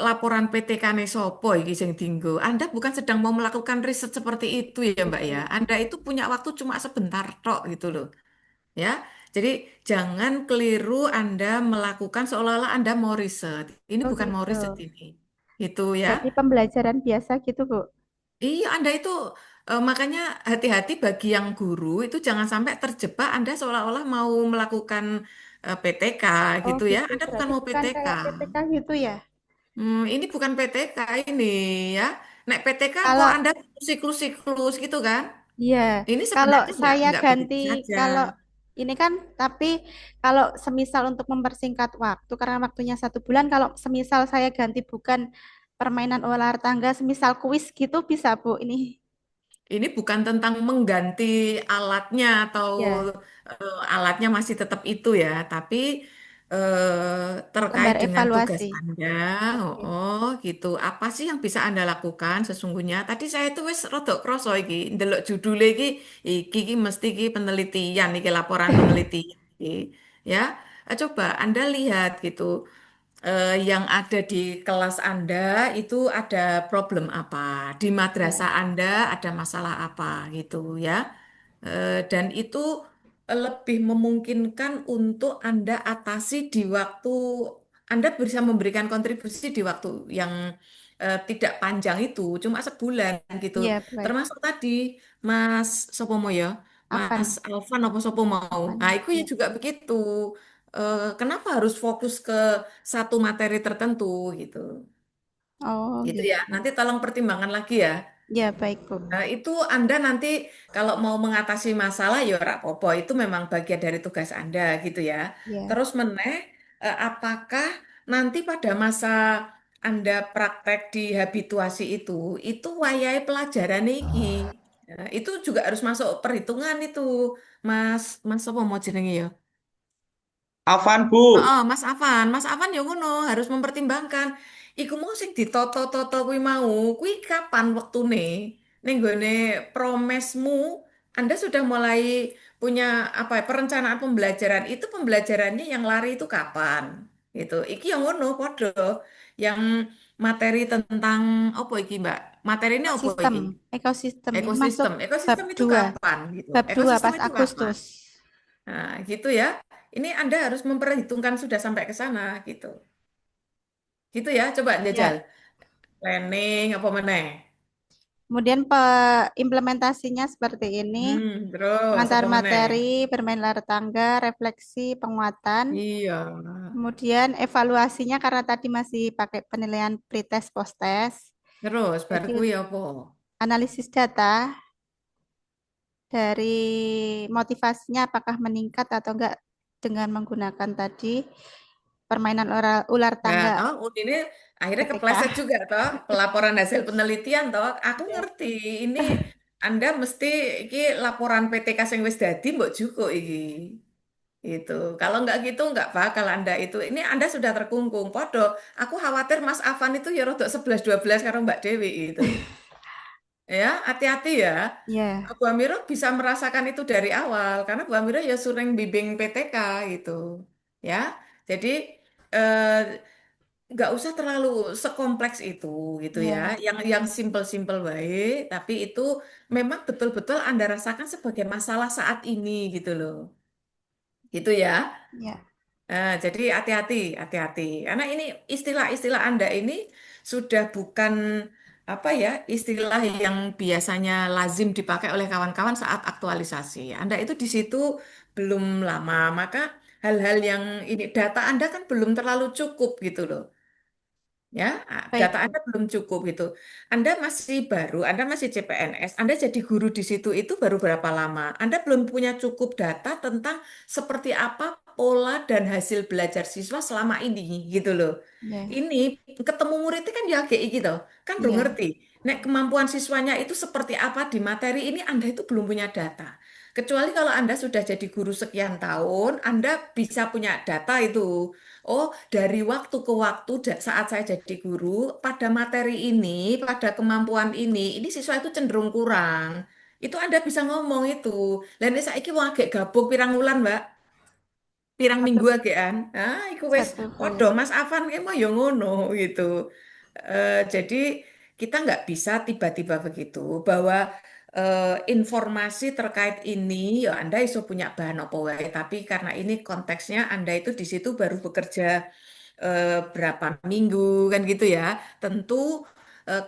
laporan PTK nih sopo iki sing dinggo. Anda bukan sedang mau melakukan riset seperti itu ya Mbak ya. bukan. Anda itu punya waktu cuma sebentar tok gitu loh. Ya, jadi jangan keliru Anda melakukan seolah-olah Anda mau riset. Ini Oh bukan mau gitu. riset ini. Gitu ya. Berarti pembelajaran biasa gitu, Bu. Iya, Anda itu makanya hati-hati bagi yang guru itu jangan sampai terjebak Anda seolah-olah mau melakukan PTK Oh gitu ya. gitu. Anda bukan Berarti mau bukan PTK. kayak PTK gitu ya. Ini bukan PTK ini ya. Nek PTK kok Kalau Anda siklus-siklus gitu kan? iya, Ini kalau sebenarnya saya nggak ganti, begitu saja. kalau ini kan, tapi kalau semisal untuk mempersingkat waktu, karena waktunya 1 bulan, kalau semisal saya ganti bukan permainan ular tangga, semisal kuis gitu bisa, Bu. Ini Ini bukan tentang mengganti alatnya atau ya alatnya masih tetap itu ya, tapi terkait lembar dengan tugas evaluasi. Anda, oh, Oke. oh, gitu. Apa sih yang bisa Anda lakukan sesungguhnya? Tadi saya tuh wis rodok kroso iki, ndelok judulnya iki mesti iki penelitian, iki laporan penelitian iki. Ya, coba Anda lihat gitu yang ada di kelas Anda itu ada problem apa, di Ya, madrasah Anda ada masalah apa gitu ya. Dan itu lebih memungkinkan untuk Anda atasi di waktu Anda bisa memberikan kontribusi di waktu yang tidak panjang itu, cuma sebulan gitu. iya baik. Termasuk tadi Mas Sopomo ya, Mas Afan, Alvan apa Sopo mau. Nah, Afan. itu ya Ya. juga begitu. Kenapa harus fokus ke satu materi tertentu gitu. Oh Gitu ya. gitu. Nanti tolong pertimbangkan lagi ya. Ya baik, Bu. Nah, itu Anda nanti kalau mau mengatasi masalah ya ora apa-apa, itu memang bagian dari tugas Anda gitu ya. Ya. Terus meneh apakah nanti pada masa Anda praktek di habituasi itu wayahe pelajaran iki. Itu juga harus masuk perhitungan itu, Mas Mas apa mau jenenge ya? Afan, Bu. Oh, Mas Afan ya ngono, harus mempertimbangkan. Iku mau sing ditoto-toto kuwi mau, kuwi kapan wektune? Ning gone promesmu, Anda sudah mulai punya apa ya, perencanaan pembelajaran itu pembelajarannya yang lari itu kapan? Gitu. Iki yang ngono podo. Yang materi tentang apa iki, Mbak? Materinya apa Ekosistem. iki? Ekosistem ini masuk Ekosistem. bab Ekosistem itu 2. kapan gitu? Bab 2 Ekosistem pas itu kapan? Agustus. Nah, gitu ya. Ini Anda harus memperhitungkan sudah sampai ke sana gitu. Gitu ya, coba jajal. Ya. Planning apa meneh? Kemudian implementasinya seperti ini. Terus Mengantar apa meneh? materi, bermain layar tangga, refleksi, penguatan. Iya. Kemudian evaluasinya karena tadi masih pakai penilaian pretest post-test. Terus bar Jadi kuwi apa? analisis data dari motivasinya apakah meningkat atau enggak dengan menggunakan tadi permainan ular Ya, tangga toh ini akhirnya kepleset PTK. juga toh pelaporan hasil penelitian toh. Aku Ya. ngerti. Ini Anda mesti iki laporan PTK sing wis dadi mbok juko iki. Itu. Kalau nggak gitu nggak bakal Anda itu. Ini Anda sudah terkungkung. Podo, aku khawatir Mas Afan itu ya rodok 11-12 karo Mbak Dewi itu. Ya, hati-hati ya. Ya, Bu Amiro bisa merasakan itu dari awal karena Bu Amiro ya sering bimbing PTK gitu. Ya. Jadi eh, nggak usah terlalu sekompleks itu gitu ya. ya, Yang simpel-simpel baik, tapi itu memang betul-betul Anda rasakan sebagai masalah saat ini gitu loh. Gitu ya. ya. Jadi hati-hati, hati-hati. Karena ini istilah-istilah Anda ini sudah bukan apa ya, istilah yang biasanya lazim dipakai oleh kawan-kawan saat aktualisasi. Anda itu di situ belum lama, maka hal-hal yang ini data Anda kan belum terlalu cukup gitu loh. Ya, data Baik, Bu. Anda belum cukup gitu. Anda masih baru, Anda masih CPNS, Anda jadi guru di situ itu baru berapa lama? Anda belum punya cukup data tentang seperti apa pola dan hasil belajar siswa selama ini gitu loh. Ya, Ini ketemu muridnya kan ya kayak gitu, kan belum ya, ngerti. Nek kemampuan siswanya itu seperti apa di materi ini Anda itu belum punya data. Kecuali kalau Anda sudah jadi guru sekian tahun, Anda bisa punya data itu. Oh, dari waktu ke waktu saat saya jadi guru, pada materi ini, pada kemampuan ini siswa itu cenderung kurang. Itu Anda bisa ngomong itu. Lainnya saya wong agak gabung pirang wulan, Mbak. Pirang satu, minggu agean. Ah, iku wis satu, podo Bu. Mas Afan ki mau yo ngono gitu. Jadi kita nggak bisa tiba-tiba begitu bahwa informasi terkait ini ya Anda iso punya bahan apa wae, tapi karena ini konteksnya Anda itu di situ baru bekerja berapa minggu kan gitu ya. Tentu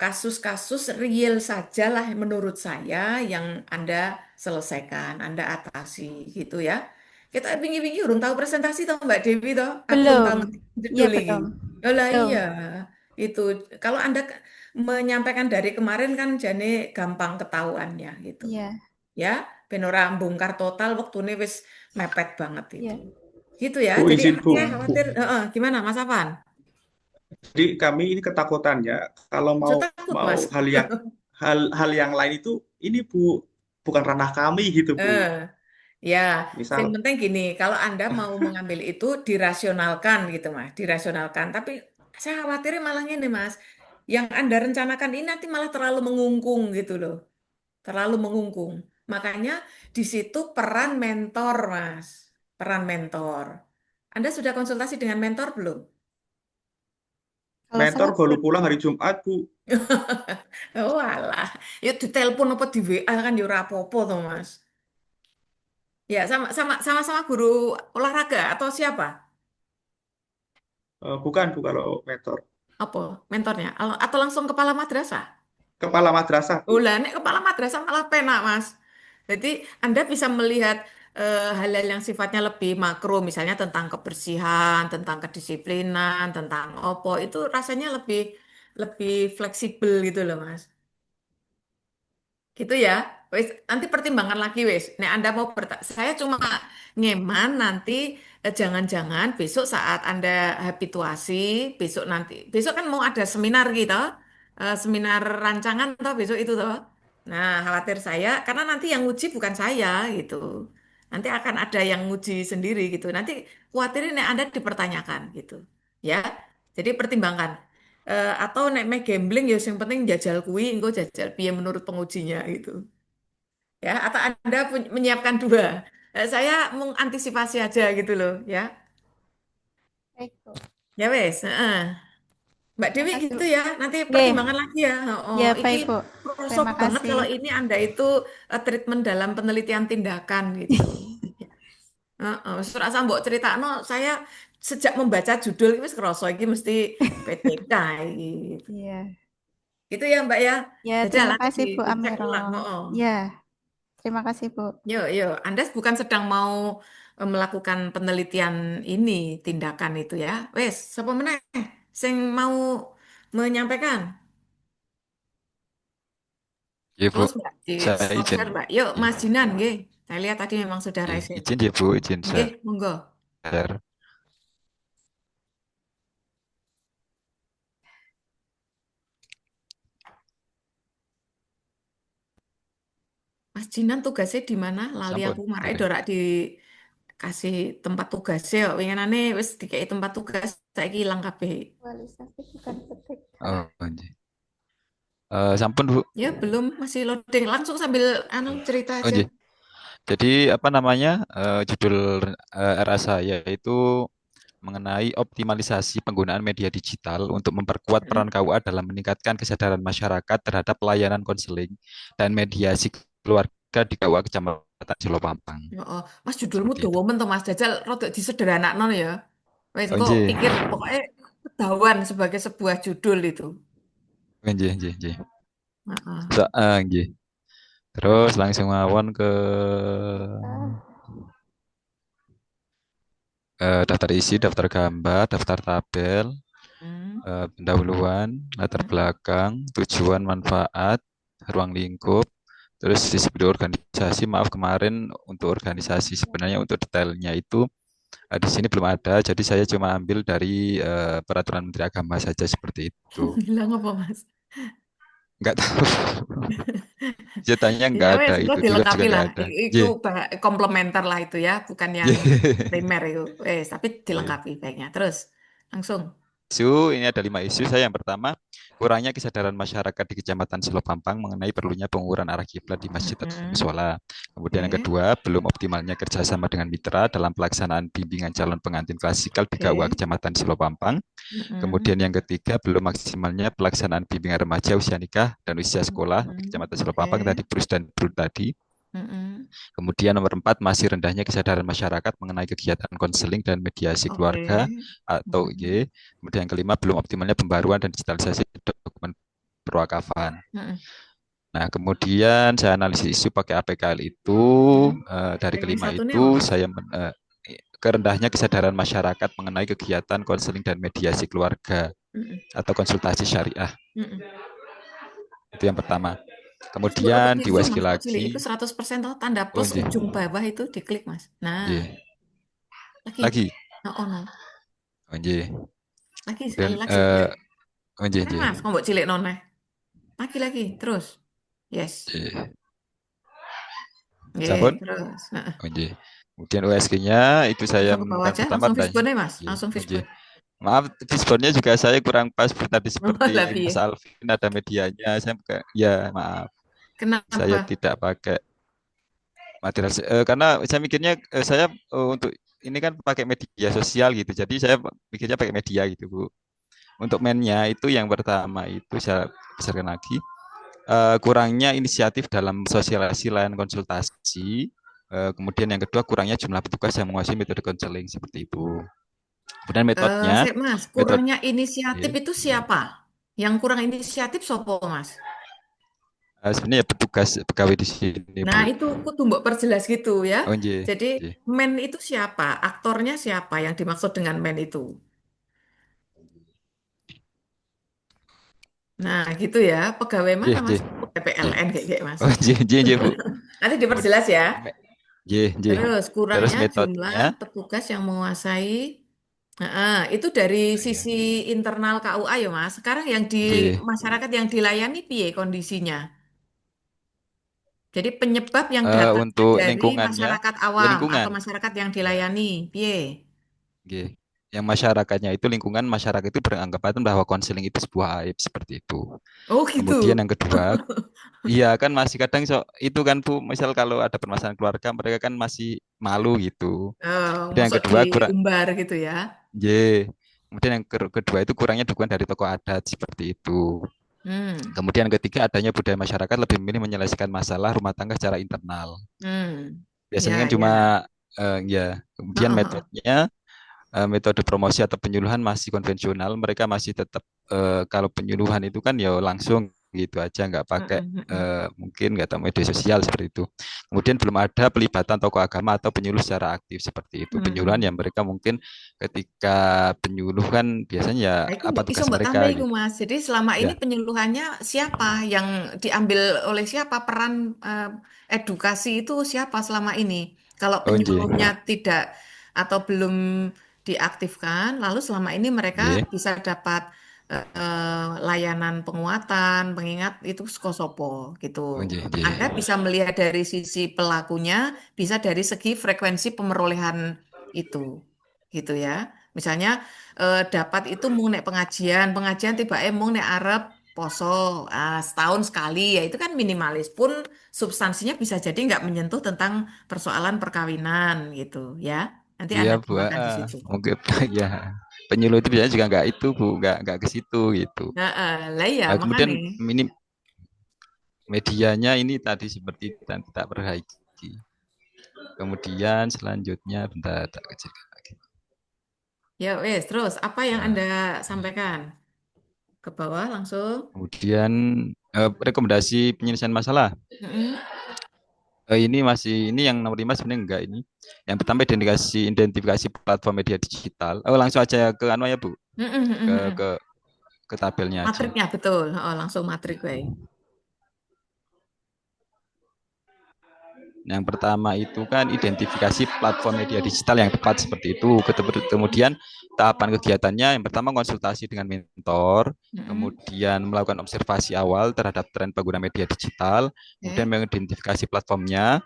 kasus-kasus real sajalah menurut saya yang Anda selesaikan, Anda atasi gitu ya. Kita wingi-wingi urung tahu presentasi toh Mbak Dewi toh. Aku urung tahu Belum. Ya, judul iki. belum. Oh lah iya, Belum. itu kalau Anda menyampaikan dari kemarin kan jane gampang ketahuannya gitu. Ya, Ya, ben ora mbongkar total waktune wis mepet banget itu. ya. Gitu ya. Bu Jadi izin Bu, saya Bu. khawatir, gimana Mas Afan? Jadi kami ini ketakutannya kalau mau Saya takut mau Mas. hal yang lain itu ini Bu bukan ranah kami gitu Bu. Eh, ya, yang Misal penting gini, kalau Anda mau mengambil itu dirasionalkan gitu Mas, dirasionalkan. Tapi saya khawatirnya malah ini Mas, yang Anda rencanakan ini nanti malah terlalu mengungkung gitu loh, terlalu mengungkung. Makanya di situ peran mentor Mas, peran mentor. Anda sudah konsultasi dengan mentor belum? Kalau mentor saya baru pulang hari Jumat Bu. Oh alah, ya ditelepon apa di WA kan ya ora apa-apa toh Mas. Ya sama-sama guru olahraga atau siapa? Bukan Bu kalau mentor. Apa mentornya? Atau langsung kepala madrasah? Kepala madrasah Bu. Oh lah, nek kepala madrasah malah penak Mas. Jadi Anda bisa melihat hal-hal yang sifatnya lebih makro, misalnya tentang kebersihan, tentang kedisiplinan, tentang opo itu rasanya lebih lebih fleksibel gitu loh Mas. Gitu ya. Wes, nanti pertimbangan lagi wes. Nek Anda mau saya cuma ngeman nanti jangan-jangan besok saat Anda habituasi, besok kan mau ada seminar gitu, seminar rancangan toh besok itu toh. Nah, khawatir saya karena nanti yang nguji bukan saya gitu. Nanti akan ada yang nguji sendiri gitu. Nanti khawatirin nek Anda dipertanyakan gitu. Ya. Jadi pertimbangkan. Atau nek me gambling ya yang penting jajal kui, engko jajal piye menurut pengujinya gitu. Ya, atau Anda menyiapkan dua. Saya mengantisipasi aja gitu loh, ya. baik, Bu. Ya wes, Mbak Terima Dewi kasih, Bu. gitu ya. Nanti Oke. pertimbangan lagi ya. Oh, Ya, iki baik, Bu. kroso Terima banget kasih. kalau ini Anda itu treatment dalam penelitian tindakan gitu. Wis rasa mbok critakno, saya sejak membaca judul ini wis kerasa iki mesti PTK iki. Iya. Gitu ya Mbak ya. Ya, Jajal terima nanti kasih Bu dicek Amiro. ulang. Oh. Ya, terima kasih Bu. Yuk, yuk. Anda bukan sedang mau melakukan penelitian ini, tindakan itu ya. Wes, siapa meneh sing mau menyampaikan? Iya Bu, Close, Mbak. Di saya stop izin. share, Mbak. Yuk, Iya, Mas Jinan, nggih. Saya lihat tadi memang sudah iya, raise hand. izin ya Bu, izin Nggih, monggo. share. Mas Jinan tugasnya di mana? Lali Sampun, aku marai boleh. dorak di kasih tempat tugas ya, winginane wis dikei tempat tugas, saiki ilang kabeh. Aktualisasi bukan petik. Oh, nggih. Sampun Bu. Ya belum, masih loading. Langsung sambil cerita Oh, aja. nggih. Jadi apa namanya judul RA saya itu mengenai optimalisasi penggunaan media digital untuk memperkuat peran Mm-mm. KUA dalam meningkatkan kesadaran masyarakat terhadap layanan konseling dan mediasi keluarga di KUA Kecamatan Cilopampang. Ya, oh. Mas judulmu Seperti itu. dawa men to Mas Jajal rada disederhanakno ya. Wes Oh, engko nggih. pikir pokoknya ketahuan sebagai sebuah judul itu. Nggih, nggih, nggih. Heeh. Nggih. Terus langsung mawon ke daftar isi, daftar gambar, daftar tabel, Hmm. pendahuluan, latar Hmm. belakang, tujuan, manfaat, ruang lingkup, terus disebut organisasi. Maaf kemarin untuk organisasi sebenarnya untuk detailnya itu di sini belum ada, jadi saya cuma ambil dari peraturan Menteri Agama saja seperti itu. Bilang apa Mas? Nggak tahu, ceritanya Ya nggak ada wes engko itu, di luar juga dilengkapi lah. nggak ada. Itu komplementer lah itu ya, bukan yang J. primer itu. Wes tapi dilengkapi baiknya. Terus langsung. Isu, ini ada 5 isu. Saya yang pertama, kurangnya kesadaran masyarakat di Kecamatan Silopampang mengenai perlunya pengukuran arah kiblat di masjid atau Mm-mm. musola. Kemudian yang Oke. kedua, belum optimalnya kerjasama dengan mitra dalam pelaksanaan bimbingan calon pengantin klasikal di KUA Oke. Kecamatan Silopampang. Mm-mm. Kemudian yang ketiga, belum maksimalnya pelaksanaan bimbingan remaja usia nikah dan usia sekolah di Mm-mm. Kecamatan Oke. Silopampang tadi, Brus dan Brut tadi. Mm-mm. Kemudian nomor 4, masih rendahnya kesadaran masyarakat mengenai kegiatan konseling dan mediasi Oke. keluarga atau Mm-mm. IG. Kemudian yang kelima, belum optimalnya pembaruan dan digitalisasi dokumen perwakafan. Mm-mm. Nah, kemudian saya analisis isu pakai APKL itu, dari Yang kelima satu nih apa itu Mas? saya kerendahnya kesadaran masyarakat mengenai kegiatan konseling dan mediasi keluarga Mm-mm. atau konsultasi syariah. Mm-mm. Itu yang pertama. Terus buat apa Kemudian di di zoom USG Mas kok cilik itu lagi, 100% toh tanda oh plus nggih, ujung bawah itu diklik Mas. Nah, nggih. lagi. Lagi, Nah, oh no. oh nggih. Lagi Kemudian sekali lagi biar oh nggih, keren nggih. Mas, kok mbok cilik noneh. Lagi terus. Yes. Nggih. Nggih, Sampun? terus. Nah, Oh nggih. Kemudian USG-nya itu saya langsung ke bawah menemukan aja, pertama langsung rendahnya. fishbone Mas, Nggih, langsung oh nggih. fishbone. Maaf, disponnya juga saya kurang pas tadi Oh, seperti lah Mas piye? Alvin ada medianya. Saya ya maaf, saya Kenapa? tidak pakai material karena saya mikirnya saya untuk ini kan pakai media sosial gitu. Jadi saya mikirnya pakai media gitu, Bu. Untuk mainnya itu yang pertama itu saya besarkan lagi kurangnya inisiatif dalam sosialisasi layanan konsultasi. Kemudian yang kedua kurangnya jumlah petugas yang menguasai metode konseling seperti itu. Kemudian metodenya, Mas, metode kurangnya inisiatif itu siapa? Yang kurang inisiatif sopo Mas? sebenarnya ya petugas pegawai di sini Nah, Bu. itu kudu mbok perjelas gitu ya. Oh nggih, Jadi, nggih. men itu siapa? Aktornya siapa yang dimaksud dengan men itu? Nah, gitu ya. Pegawai Nggih, mana, Mas? nggih, Pegawai nggih. PLN kayak Mas. Oh nggih, nggih, nggih, Bu. Nanti Kemudian diperjelas ya. nggih, nggih. Terus, Terus kurangnya jumlah metodenya, petugas yang menguasai. Nah, itu dari sisi internal KUA ya, Mas. Sekarang yang di nggih. masyarakat yang dilayani, piye kondisinya? Jadi penyebab yang datangnya Untuk dari lingkungannya, masyarakat ya awam atau lingkungan. masyarakat yang Ya, dilayani, piye? nggih. Yang masyarakatnya itu lingkungan masyarakat itu beranggapan bahwa konseling itu sebuah aib seperti itu. Oh Kemudian gitu. yang kedua, iya kan masih kadang itu kan Bu, misal kalau ada permasalahan keluarga mereka kan masih malu gitu. Kemudian yang Masuk kedua kurang, diumbar gitu ya. ye. Kemudian yang kedua itu kurangnya dukungan dari tokoh adat seperti itu. Hmm, Kemudian yang ketiga adanya budaya masyarakat lebih memilih menyelesaikan masalah rumah tangga secara internal. hmm, Biasanya ya, kan cuma ya. ya. Kemudian Heeh, heeh. metodenya metode promosi atau penyuluhan masih konvensional. Mereka masih tetap kalau penyuluhan itu kan ya langsung gitu aja, nggak pakai Heeh, heeh. mungkin nggak tahu media sosial seperti itu. Kemudian belum ada pelibatan tokoh agama atau penyuluh secara aktif seperti itu. Penyuluhan Hmm. yang mereka mungkin ketika penyuluh kan biasanya ya Nah, itu apa iso tugas mbak mereka tambah iku gitu. Mas. Jadi selama ini Ya, penyuluhannya siapa yang diambil oleh siapa peran edukasi itu siapa selama ini? Kalau oh nggih, penyuluhnya tidak atau belum diaktifkan, lalu selama ini mereka nggih. bisa dapat layanan penguatan, pengingat itu skosopo gitu. Oh, nggih, Anda nggih. bisa melihat dari sisi pelakunya, bisa dari segi frekuensi pemerolehan itu, gitu ya. Misalnya dapat itu mung nek pengajian, pengajian tiba mung nek arep poso setahun sekali ya itu kan minimalis pun substansinya bisa jadi nggak menyentuh tentang persoalan perkawinan gitu ya. Nanti Iya Anda Bu, kembangkan di situ. mungkin ya penyuluh itu biasanya juga nggak itu Bu, nggak ke situ gitu. Nah, lah ya Kemudian makanya. minim medianya ini tadi seperti itu dan kita perbaiki. Kemudian selanjutnya bentar tak kecilkan lagi. Ya wes, terus apa yang Anda Ya. sampaikan? Ke bawah langsung. Kemudian rekomendasi penyelesaian masalah. Mm-mm. Ini yang nomor 5 sebenarnya enggak ini. Yang pertama identifikasi platform media digital. Oh, langsung aja ke anu ya Bu, Mm-mm, mm-mm, ke mm-mm. ke ke tabelnya aja. Matriknya betul. Oh, langsung matrik we. Yang pertama itu kan identifikasi platform media digital yang tepat seperti itu. Kemudian tahapan kegiatannya yang pertama konsultasi dengan mentor, Mm-mm. kemudian melakukan observasi awal terhadap tren pengguna media digital, kemudian Oke. mengidentifikasi platformnya,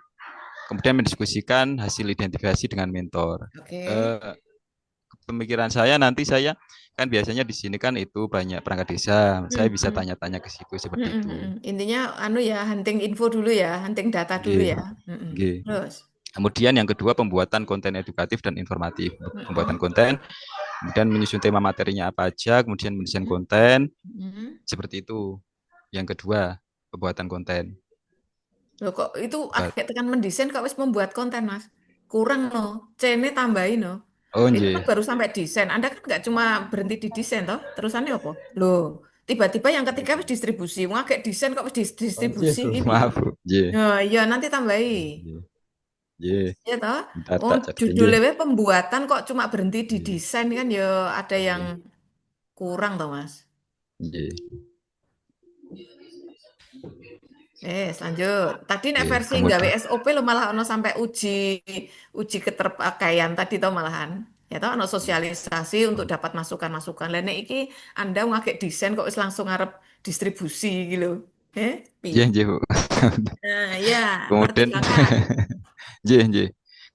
kemudian mendiskusikan hasil identifikasi dengan mentor. Oke. Eh, Pemikiran saya nanti saya kan biasanya di sini kan itu banyak perangkat desa, saya bisa Mm-mm. tanya-tanya ke situ seperti Mm-mm, itu. mm-mm. Intinya anu ya, hunting info dulu ya, hunting data dulu Oke, ya. Mm-mm. oke. Terus. Kemudian yang kedua pembuatan konten edukatif dan informatif. Pembuatan Mm-mm. konten, kemudian menyusun tema materinya apa aja, kemudian mendesain Mm-mm. konten, Mm-mm. seperti itu. Yang kedua, pembuatan konten. Loh kok itu Ba- agak tekan mendesain kok wis membuat konten Mas. Kurang loh. C-nya tambahin loh. Oh, Itu kan nggih. baru sampai desain. Anda kan nggak cuma berhenti di desain toh. Terusannya apa? Loh, tiba-tiba yang ketiga wis distribusi. Wah, kayak desain kok wis Oh, iya, distribusi Bu. gitu. Maaf, Bu. Nggih. Ya, ya nanti tambahi. Nggih. Nggih. Ya toh. Bentar Oh, tak catat nggih. judulnya we pembuatan kok cuma berhenti di Nggih. desain kan ya ada yang Nggih. kurang toh Mas. Nggih. Lanjut. Tadi nek Nggih. versi nggawe Kemudian SOP lo malah ono sampai uji uji keterpakaian tadi toh malahan. Ya toh ono sosialisasi untuk dapat masukan-masukan. Lah nek iki Anda ngake desain kok wis langsung ngarep distribusi gitu. Piye? nggih, nggih, Bu. Nah, ya, Kemudian pertimbangkan. nggih, nggih.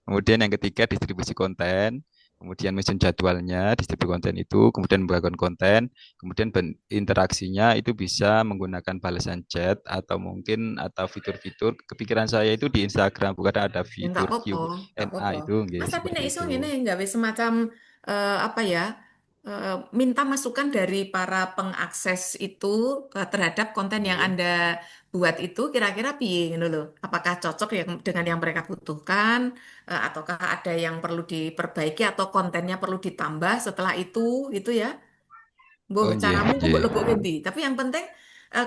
Kemudian yang ketiga distribusi konten, kemudian menyusun jadwalnya, distribusi konten itu, kemudian membangun konten, kemudian interaksinya itu bisa menggunakan balasan chat atau mungkin atau fitur-fitur. Kepikiran saya itu di Instagram bukan ada Ya nggak fitur apa-apa, nggak Q&A apa-apa. itu, nggih, Mas tapi nek seperti iso ngene itu. nggawe semacam apa ya? Minta masukan dari para pengakses itu terhadap konten yang Nggih. Anda buat itu kira-kira piye ngono lho. Apakah cocok dengan yang mereka butuhkan ataukah ada yang perlu diperbaiki atau kontennya perlu ditambah setelah itu ya. Mbok Oh, nggih, caramu ku mbok nggih, lebokke ndi. Tapi yang penting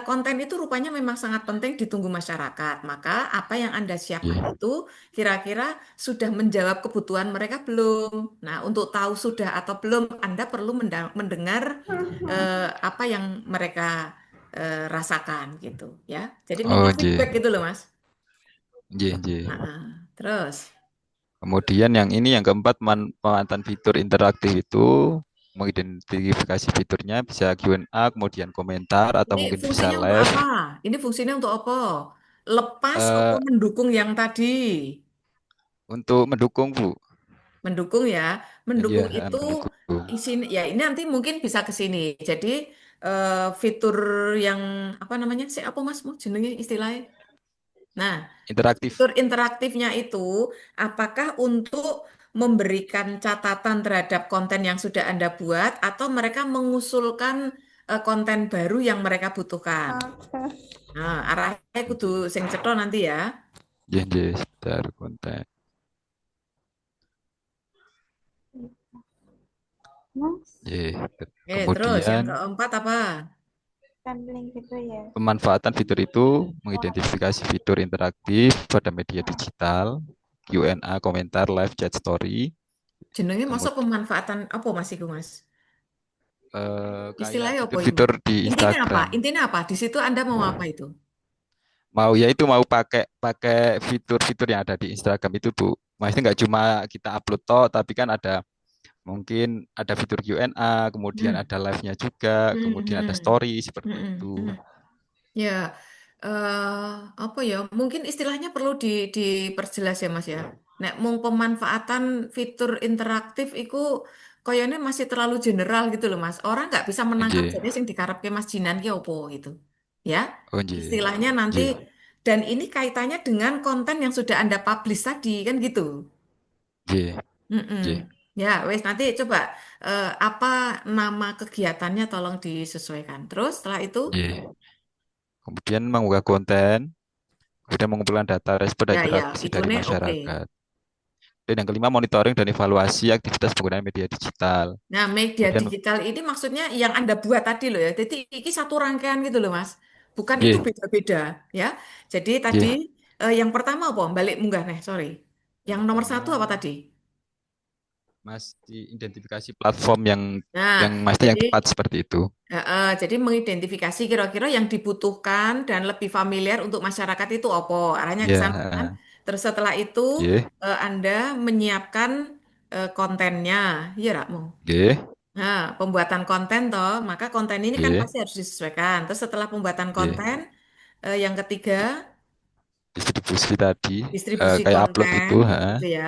konten itu rupanya memang sangat penting ditunggu masyarakat. Maka apa yang Anda siapkan nggih. itu kira-kira sudah menjawab kebutuhan mereka belum? Nah, untuk tahu sudah atau belum, Anda perlu mendengar apa yang mereka rasakan gitu ya. Jadi minta Oh, feedback nggih. gitu loh, Mas. Nggih, nggih. Nah, terus Kemudian yang ini yang keempat pemanfaatan fitur interaktif itu mengidentifikasi fiturnya bisa Q&A, kemudian komentar atau ini mungkin bisa fungsinya untuk live. apa? Ini fungsinya untuk apa? Lepas atau eh mendukung yang tadi? untuk mendukung Bu. Mendukung ya, Iya, mendukung itu mendukung. isi ya ini nanti mungkin bisa ke sini. Jadi fitur yang apa namanya sih apa Mas mau jenenge istilahnya? Nah, Interaktif. fitur interaktifnya itu apakah untuk memberikan catatan terhadap konten yang sudah Anda buat atau mereka mengusulkan konten baru yang mereka butuhkan? Nah, arahnya kudu sing cetha nanti ya. Iya, iya, sebentar konten. Iya. Terus yang Kemudian keempat apa? Sampling gitu ya. pemanfaatan fitur itu mengidentifikasi fitur interaktif pada media digital, Q&A, komentar, live chat story. Jenenge masa Kemudian pemanfaatan apa Mas iku Mas? kayak Istilahnya apa itu? fitur-fitur di Intinya apa? Instagram. Intinya apa? Di situ Anda mau apa itu? Mau ya itu mau pakai pakai fitur-fitur yang ada di Instagram itu Bu. Maksudnya nggak cuma kita upload toh, tapi kan ada Mungkin ada fitur Q&A, kemudian Hmm. ada live-nya juga, Hmm, kemudian ada hmm, story seperti hmm, itu. hmm. Ya, apa ya? Mungkin istilahnya perlu diperjelas ya, Mas ya. Nek mung pemanfaatan fitur interaktif itu kayaknya masih terlalu general gitu loh, Mas. Orang nggak bisa menangkap Nggih. jadi yang dikarepke Mas Jinan ki opo gitu. Ya, Oh, nggih. istilahnya nanti Nggih. dan ini kaitannya dengan konten yang sudah Anda publish tadi kan gitu. Nggih. Mm-mm. Nggih. Ya, wes nanti coba apa nama kegiatannya tolong disesuaikan. Terus setelah itu, Nggih. Kemudian mengunggah konten, kemudian mengumpulkan data respon dan ya ya, interaksi itu dari nih oke. masyarakat. Dan yang kelima, monitoring dan evaluasi aktivitas penggunaan media digital. Nah, media Kemudian, digital ini maksudnya yang Anda buat tadi loh ya. Jadi ini satu rangkaian gitu loh, Mas. Bukan itu nggih, beda-beda ya. Jadi tadi nggih, yang pertama apa? Balik munggah nih, sorry. Yang nomor satu apa tadi? masih identifikasi platform yang Nah, masih yang jadi tepat seperti itu. jadi mengidentifikasi kira-kira yang dibutuhkan dan lebih familiar untuk masyarakat itu apa, arahnya ke Ya, sana kan. Terus setelah itu nggih, Anda menyiapkan kontennya, ya Rakmu. nggih, Nah, pembuatan konten toh, maka konten ini kan nggih, pasti harus disesuaikan. Terus setelah pembuatan nggih. konten, yang ketiga Distribusi tadi, distribusi kayak upload konten, itu, ha. gitu ya.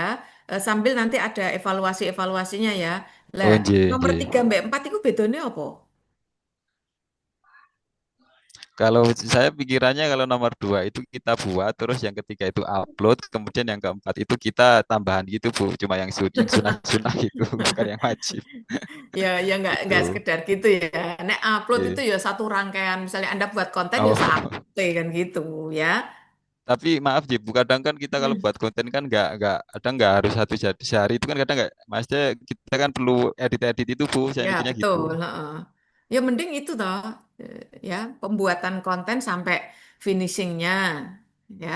Sambil nanti ada evaluasi-evaluasinya ya. Lah, Oh, nggih, nomor nggih. 3 mbak 4 itu bedanya apa? Kalau saya pikirannya kalau nomor 2 itu kita buat, terus yang ketiga itu upload, kemudian yang keempat itu kita tambahan gitu Bu, cuma yang sunah-sunah gitu, bukan yang wajib. Ya, ya nggak Itu. sekedar gitu ya. Nek upload itu Nggih. ya satu rangkaian. Misalnya Anda buat konten ya Oh, sate kan gitu ya. tapi maaf Ji, Bu, kadang kan kita kalau Hmm. buat konten kan nggak harus satu sehari itu kan kadang nggak, maksudnya kita kan perlu edit-edit itu Bu, saya Ya, mikirnya gitu. betul. Heeh. Ya, mending itu toh. Ya, pembuatan konten sampai finishingnya. Ya.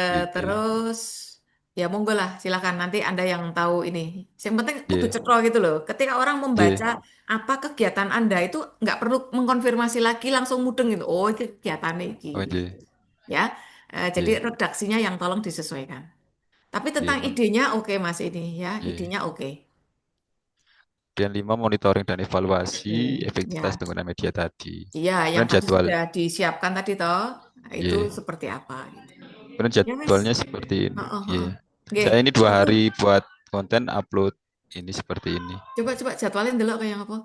Gitu. Terus, ya monggo lah, silakan. Nanti Anda yang tahu ini. Yang penting kudu Iya, cetro gitu loh. Ketika orang membaca iya. apa kegiatan Anda itu nggak perlu mengkonfirmasi lagi, langsung mudeng gitu. Oh, itu kegiatan ini. Oh, iya, Ya. Jadi iya. redaksinya yang tolong disesuaikan. Tapi Iya, tentang idenya oke Mas ini ya. iya. Idenya oke. Dan 5, monitoring dan evaluasi Hmm, efektivitas ya. penggunaan media tadi. Iya, yang Kemudian tadi jadwal, sudah disiapkan tadi toh, nah, itu iya. seperti apa gitu. Kemudian Ya Mas, jadwalnya seperti ini. heeh, heeh. Iya. Nggih, Saya ini dua monggo. hari buat konten upload ini seperti ini. Coba jadwalin dulu kayak apa?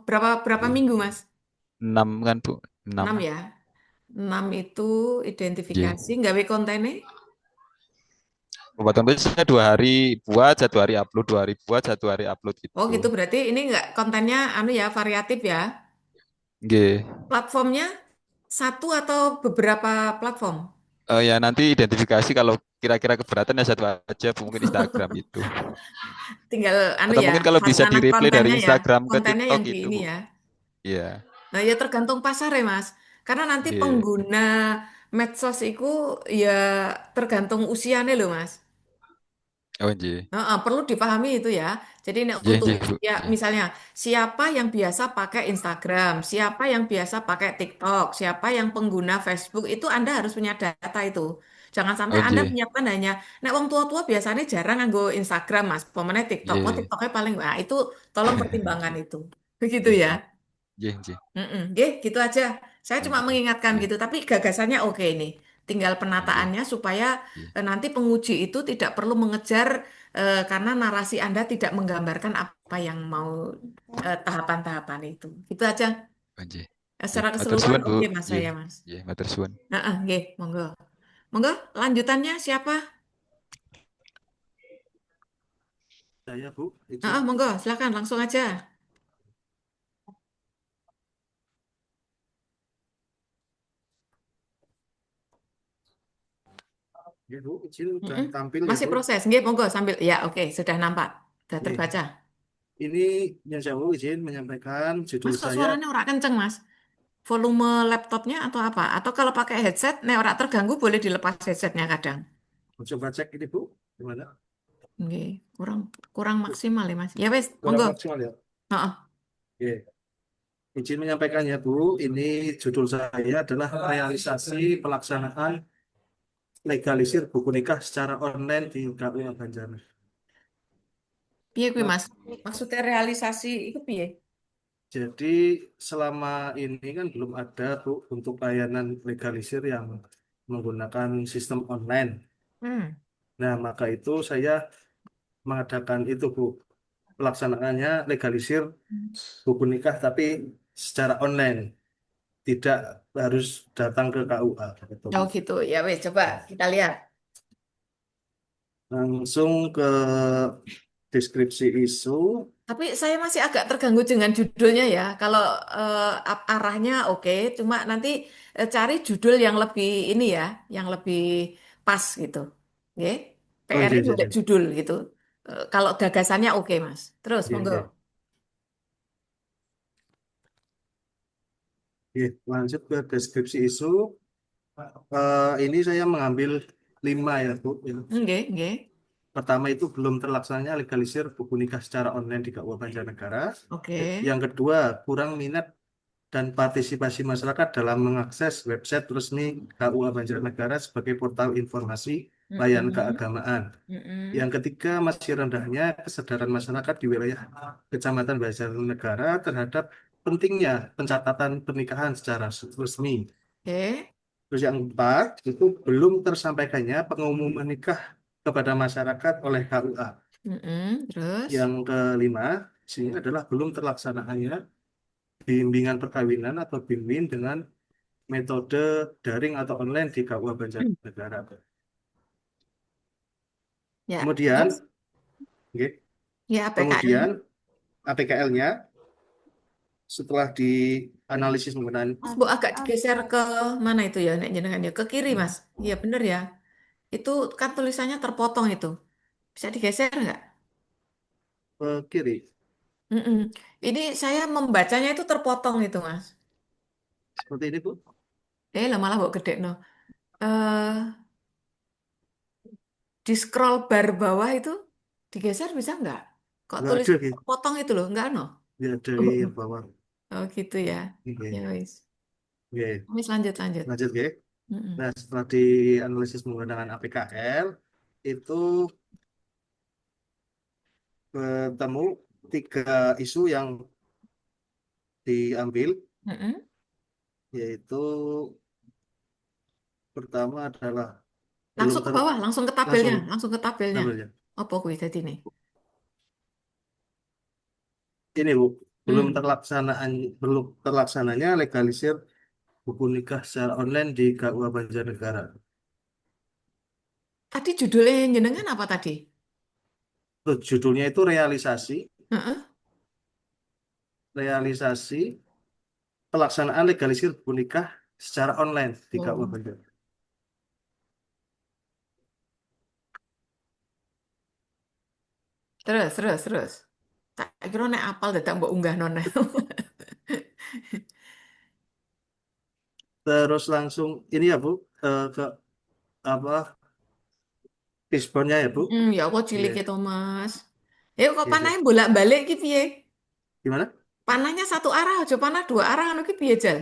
Berapa Iya. minggu Mas? 6 kan Bu? 6. 6 ya. 6 itu Iya. identifikasi, nggawe kontennya. Buat konten saya 2 hari buat, 1 hari upload, 2 hari buat, 1 hari upload Oh gitu. gitu berarti ini nggak kontennya anu ya variatif ya. Nggih. Platformnya satu atau beberapa platform? Ya nanti identifikasi kalau kira-kira keberatan ya satu aja Bu, mungkin Instagram itu. Tinggal anu Atau ya, mungkin kalau bisa hasanah di-replay dari kontennya ya. Instagram ke Kontennya TikTok yang di itu ini Bu. ya. Iya. Nah, ya tergantung pasar ya, Mas. Karena nanti Nggih. pengguna medsos itu ya tergantung usianya loh, Mas. Oh, nggih. Heeh, perlu dipahami itu ya. Jadi ini Nggih, untuk nggih Bu. ya Nggih. misalnya siapa yang biasa pakai Instagram, siapa yang biasa pakai TikTok, siapa yang pengguna Facebook itu Anda harus punya data itu. Jangan sampai Oh, Anda nggih. menyiapkan hanya, nah wong tua-tua biasanya jarang nganggo Instagram, Mas. Pemenang TikTok, oh Nggih. TikToknya paling, wah itu tolong pertimbangan itu. Begitu Nggih, ya. nggih. Nggih, nggih. Mm-mm. Nggih, gitu aja. Saya Oh, cuma nggih. mengingatkan Nggih. gitu, tapi gagasannya oke ini. Tinggal Nggih. penataannya supaya Nggih. nanti penguji itu tidak perlu mengejar karena narasi Anda tidak menggambarkan apa yang mau tahapan-tahapan itu. Gitu aja. Oh, nggih. Nggih. Secara Matur keseluruhan suwun Bu. oke Mas Nggih. saya Mas. Nggih, matur suwun. Heeh, nggih, monggo. Monggo, lanjutannya siapa? Saya Bu, izin. Heeh, monggo, silakan langsung aja. Ya Bu, izin udah Mm-mm. tampil ya Masih Bu. proses, nggih, monggo sambil. Ya, oke, sudah nampak, sudah Nih, terbaca. ini yang saya mau izin menyampaikan judul Mas kok saya. suaranya ora kenceng, Mas? Volume laptopnya atau apa? Atau kalau pakai headset, nek ora terganggu boleh dilepas headsetnya kadang. Coba cek ini Bu, gimana? Nggih, kurang kurang maksimal ya, Mas. Ya wes, Kurang monggo. maksimal ya. Heeh. Oke. Izin menyampaikan ya Bu, ini judul saya adalah realisasi pelaksanaan legalisir buku nikah secara online di KUA Banjarnegara. Piye kuwi, Nah, Mas? Maksudnya realisasi itu piye? jadi selama ini kan belum ada Bu untuk layanan legalisir yang menggunakan sistem online. Hmm. Nah, maka itu saya mengadakan itu Bu, pelaksanaannya legalisir buku nikah tapi secara online, tidak harus datang ke KUA gitu Bu. Oh gitu. Ya wes, coba kita lihat. Langsung ke deskripsi isu. Tapi saya masih agak terganggu dengan judulnya ya. Kalau arahnya oke, cuma nanti cari judul yang lebih ini ya, yang lebih pas gitu. Oke. Oh PR-nya iya, iya, udah iya. judul gitu. Kalau gagasannya oke, Mas. Terus, Iya, monggo. iya. Iya, lanjut ke deskripsi isu. Ini saya mengambil 5 ya Bu. Ya. Oke, oke. Pertama itu belum terlaksananya legalisir buku nikah secara online di KUA Banjarnegara. Oke. Yang kedua, kurang minat dan partisipasi masyarakat dalam mengakses website resmi KUA Banjarnegara sebagai portal informasi layanan Mm-mm. keagamaan. Yang Mm-mm. ketiga, masih rendahnya kesadaran masyarakat di wilayah Kecamatan Banjarnegara terhadap pentingnya pencatatan pernikahan secara resmi. Oke. Terus yang keempat, itu belum tersampaikannya pengumuman nikah kepada masyarakat oleh KUA. Mm-mm. Terus, Yang kelima, sini adalah belum terlaksanaannya bimbingan perkawinan atau BIMWIN dengan metode daring atau online di KUA Banjarnegara. ya, Kemudian, terus, oke, ya PKN. kemudian APKL-nya setelah dianalisis menggunakan Mas, Bu agak digeser ke mana itu ya, Nek jenengan ya? Ke kiri, Mas. Iya, bener ya. Itu kan tulisannya terpotong itu. Bisa digeser nggak? kiri, Mm-mm. Ini saya membacanya itu terpotong itu, Mas. seperti ini Bu. Lah malah kok gede no. Eh, di scroll bar bawah itu digeser bisa nggak? Kok Nggak tulis ada, gitu. potong itu loh, nggak no? Nggak dari yang bawah. Oh gitu ya. Ya Oke, wis. oke. Wis lanjut lanjut. Lanjut, oke. Mm-mm. Nah, setelah dianalisis menggunakan APKL, itu bertemu 3 isu yang diambil, Mm-mm. yaitu pertama adalah belum Langsung ke ter bawah, langsung ke langsung tabelnya, langsung ke tabelnya. tabelnya. Apa kuwi tadi nih? Ini Bu, belum Hmm. terlaksanaan belum terlaksananya legalisir buku nikah secara online di KUA Banjarnegara. Tadi judulnya jenengan apa tadi? Tuh, judulnya itu Heeh. realisasi pelaksanaan legalisir buku nikah secara online di KUA Oh. Banjarnegara. Terus, terus, terus. Tak kira nek apal dadak mbok unggah nona. Terus langsung ini ya Bu, ke apa responnya ya Bu. Ya apa Iya, cilik itu, Mas. Ya kok iya, panahnya iya. bolak-balik ki piye? Gimana? Panahnya satu arah aja panah dua arah anu ki piye jal?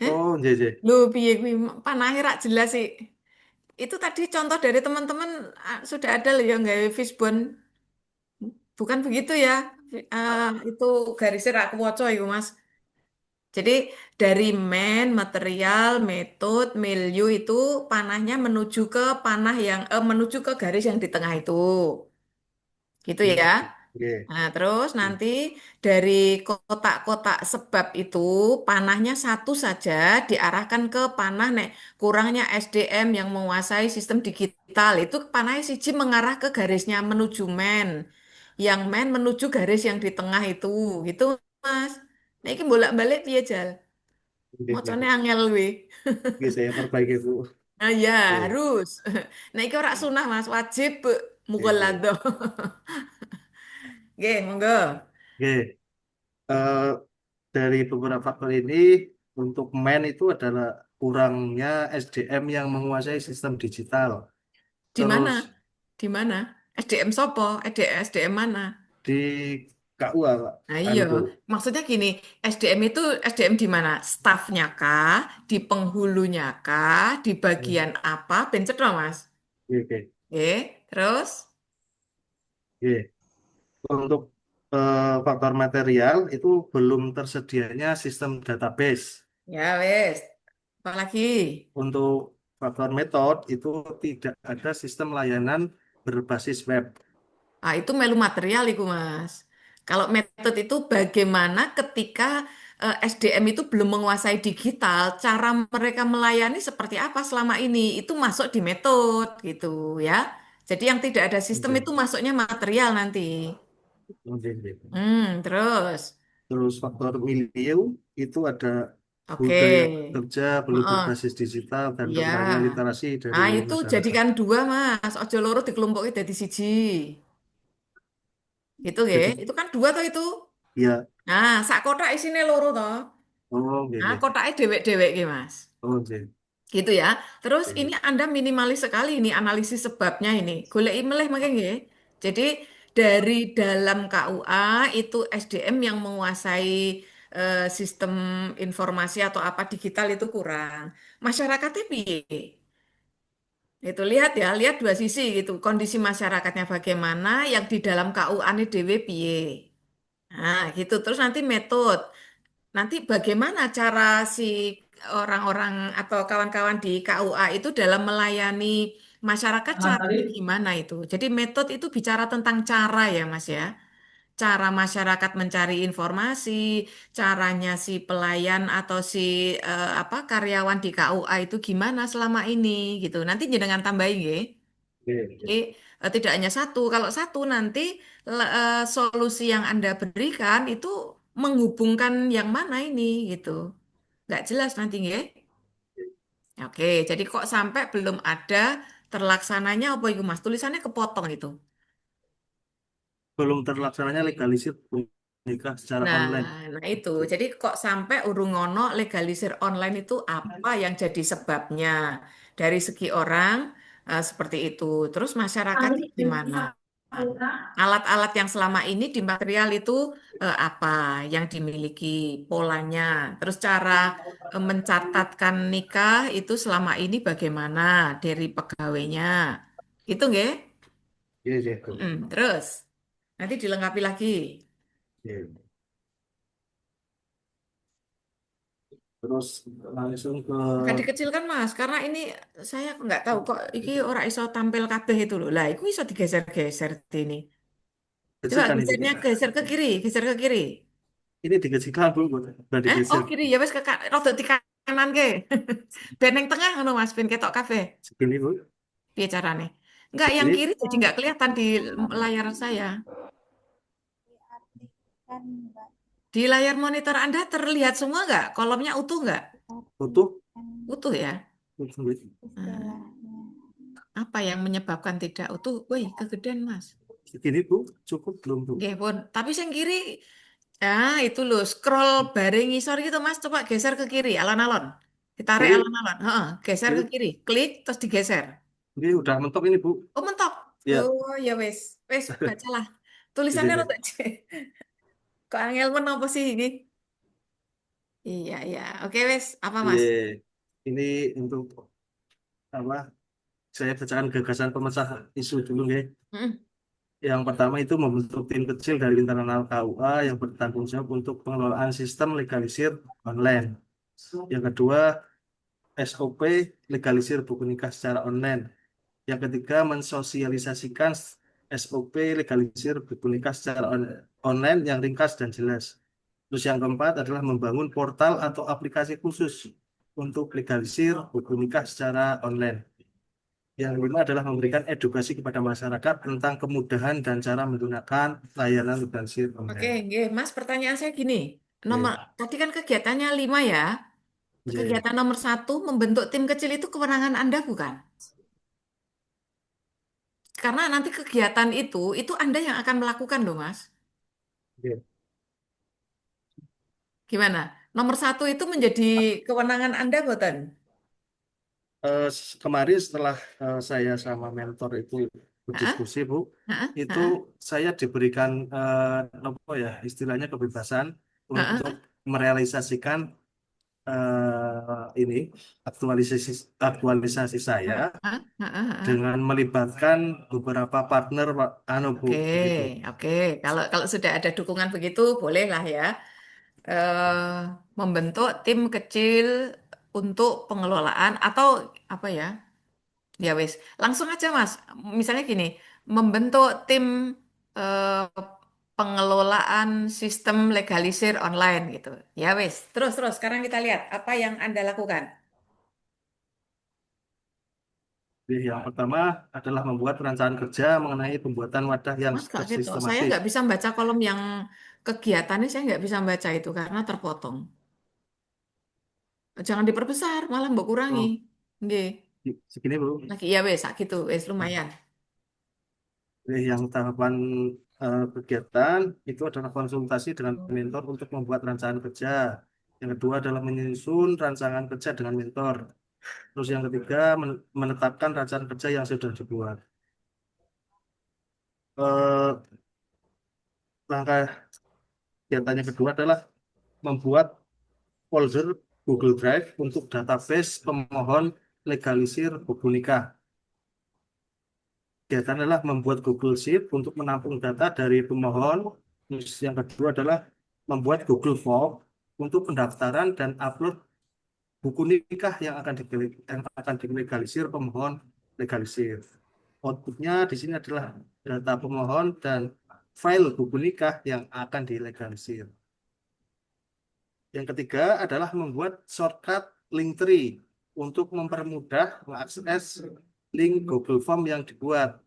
Eh? Oh, iya, iya. Lho piye kuwi panahnya rak jelas sih. Itu tadi contoh dari teman-teman sudah ada loh yang nggak fishbone. Bukan begitu ya. Itu garisnya rak kewoco itu, Mas. Jadi dari material, metode, milieu itu panahnya menuju ke panah yang menuju ke garis yang di tengah itu. Gitu ya. Oke. Nah, terus nanti dari kotak-kotak sebab itu panahnya satu saja diarahkan ke panah nek kurangnya SDM yang menguasai sistem digital. Itu panahnya siji mengarah ke garisnya menuju men. Yang men menuju garis yang di tengah itu. Gitu, Mas. Nah, ini bolak-balik piye Jal? Oke, oke, Mocone Bu. angel kuwi. Oke, saya perbaiki Bu. Nah, ya Oke, harus. Nah, iki ora sunah Mas, wajib oke, mukul oke. lado. Nggih, monggo. Oke. Eh, dari beberapa faktor ini, untuk men itu adalah kurangnya SDM yang menguasai sistem digital. Di mana? Terus Di mana? SDM sopo? SDM mana? di KUA, Pak. Nah, Anu, iya. Bu. Maksudnya gini, SDM itu SDM di mana? Staffnya kah? Di penghulunya kah? Di bagian apa? Ben cetha, Mas. Oke, oke. Oke, terus? Oke. Untuk faktor material itu belum tersedianya sistem database. Ya wes. Apalagi? Untuk faktor metode itu tidak ada sistem layanan berbasis web. Ah, itu melu material itu, Mas. Kalau metode itu bagaimana ketika SDM itu belum menguasai digital, cara mereka melayani seperti apa selama ini, itu masuk di metode gitu ya. Jadi yang tidak ada sistem Oke. itu masuknya material nanti. Oke, oke. Terus. Terus faktor milieu itu ada Oke. budaya kerja belum Heeh. berbasis digital dan Iya. rendahnya literasi dari Ah, itu masyarakat. jadikan dua, Mas. Ojo loro dikelompoknya jadi siji. Gitu ya. Jadi Itu kan dua tuh itu. ya, Nah, sak kotak isine loro toh. oh, oke, Nah, oke. kotaknya dewek-dewek gitu, Mas. Oh, oke. Gitu ya. Terus Oke. ini Anda minimalis sekali ini analisis sebabnya ini. Golek meleh makin nggih. Jadi dari dalam KUA itu SDM yang menguasai sistem informasi atau apa digital itu kurang. Masyarakatnya piye? Itu lihat ya, lihat dua sisi gitu. Kondisi masyarakatnya bagaimana, yang di dalam KUA ini dhewe piye. Nah, gitu. Terus nanti metode. Nanti bagaimana cara si orang-orang atau kawan-kawan di KUA itu dalam melayani masyarakat caranya gimana itu. Jadi metode itu bicara tentang cara ya Mas ya. Cara masyarakat mencari informasi, caranya si pelayan atau si apa karyawan di KUA itu gimana selama ini gitu. Nanti jangan tambahin ya. Jadi Oke. tidak hanya satu. Kalau satu nanti solusi yang Anda berikan itu menghubungkan yang mana ini gitu. Nggak jelas nanti ya. Oke, jadi kok sampai belum ada terlaksananya apa itu Mas? Tulisannya kepotong itu. Belum terlaksananya legalisir nikah secara Nah, online. nah itu. Jadi kok sampai urung ono legalisir online itu apa yang jadi sebabnya? Dari segi orang seperti itu. Terus masyarakat gimana? Alat-alat yang selama ini di material itu apa yang dimiliki polanya. Terus cara mencatatkan nikah itu selama ini bagaimana dari pegawainya. Gitu nggih? Iya, iya, betul. Terus nanti dilengkapi lagi. Iya. Terus langsung ke Agak dikecilkan Mas, karena ini saya nggak tahu kok iki ora iso tampil kabeh itu loh. Lah, itu iso digeser-geser ini. Coba kecilkan ini. gesernya geser ke kiri, geser ke kiri. Ini dikecilkan bu, bukan Oh digeser. kiri ya wes ke rada di kanan ke. Ben yang tengah ngono Mas, ben ketok kabeh. Segini bu, Piye carane? Enggak, yang segini. kiri jadi nggak kelihatan di layar saya. Diartikan Mbak Di layar monitor Anda terlihat semua nggak? Kolomnya utuh nggak? Utuh. Utuh ya. istilahnya. Apa yang menyebabkan tidak utuh? Wih, kegedean Mas. Segini bu, cukup belum bu? Nggih pun. Tapi yang kiri, itu loh, scroll bareng ngisor gitu Mas. Coba geser ke kiri, alon-alon. Ditarik Ini, alon-alon. Heeh, geser ke ini, kiri. Klik, terus digeser. ini udah mentok ini bu. Oh, mentok. Ya, Oh, ya wes. Wes, bacalah. ini, Tulisannya ini. rada C. Kok angel apa sih ini? Iya, iya. Oke, wes. Apa, Iya. Mas? Ini untuk apa? Saya bacakan gagasan pemecah isu dulu ya. Mm. Yang pertama itu membentuk tim kecil dari internal KUA yang bertanggung jawab untuk pengelolaan sistem legalisir online. Yang kedua, SOP legalisir buku nikah secara online. Yang ketiga, mensosialisasikan SOP legalisir buku nikah secara online yang ringkas dan jelas. Terus yang keempat adalah membangun portal atau aplikasi khusus untuk legalisir buku nikah secara online. Yang kelima adalah memberikan edukasi kepada masyarakat tentang kemudahan dan cara menggunakan layanan legalisir Oke, online. nggih. Mas, pertanyaan saya gini. Nomor, Oke. tadi kan kegiatannya 5 ya. Oke. Kegiatan nomor 1, membentuk tim kecil itu kewenangan Anda bukan? Karena nanti kegiatan itu Anda yang akan melakukan loh, Mas. Oke. Gimana? Nomor 1 itu menjadi kewenangan Anda, bukan? Kemarin setelah saya sama mentor itu Hah? berdiskusi, Bu, Hah? itu Hah? saya diberikan apa ya istilahnya kebebasan Hah? untuk merealisasikan ini aktualisasi aktualisasi saya Ah, ah, ah, ah, ah. dengan melibatkan beberapa partner Pak anu Bu Oke, begitu. oke. Kalau kalau sudah ada dukungan begitu, bolehlah ya eh, membentuk tim kecil untuk pengelolaan atau apa ya? Ya wes, langsung aja Mas. Misalnya gini, membentuk tim eh, pengelolaan sistem legalisir online gitu. Ya wes, terus terus. Sekarang kita lihat apa yang Anda lakukan. Jadi yang pertama adalah membuat perencanaan kerja mengenai pembuatan wadah yang Mas gak gitu. Saya bersistematis. nggak bisa baca kolom yang kegiatannya. Saya nggak bisa baca itu karena terpotong. Jangan diperbesar, malah mbok kurangi. Oh, Nggih. segini Bu. Lagi ya wes, sak gitu, wes lumayan. Jadi yang tahapan kegiatan itu adalah konsultasi dengan mentor untuk membuat rancangan kerja. Yang kedua adalah menyusun rancangan kerja dengan mentor. Terus yang ketiga menetapkan rancangan kerja yang sudah dibuat. Eh, Langkah kegiatan yang kedua adalah membuat folder Google Drive untuk database pemohon legalisir buku nikah. Kegiatan adalah membuat Google Sheet untuk menampung data dari pemohon. Terus yang kedua adalah membuat Google Form untuk pendaftaran dan upload buku nikah yang akan dilegalisir pemohon legalisir. Outputnya di sini adalah data pemohon dan file buku nikah yang akan dilegalisir. Yang ketiga adalah membuat shortcut link tree untuk mempermudah mengakses link Google Form yang dibuat.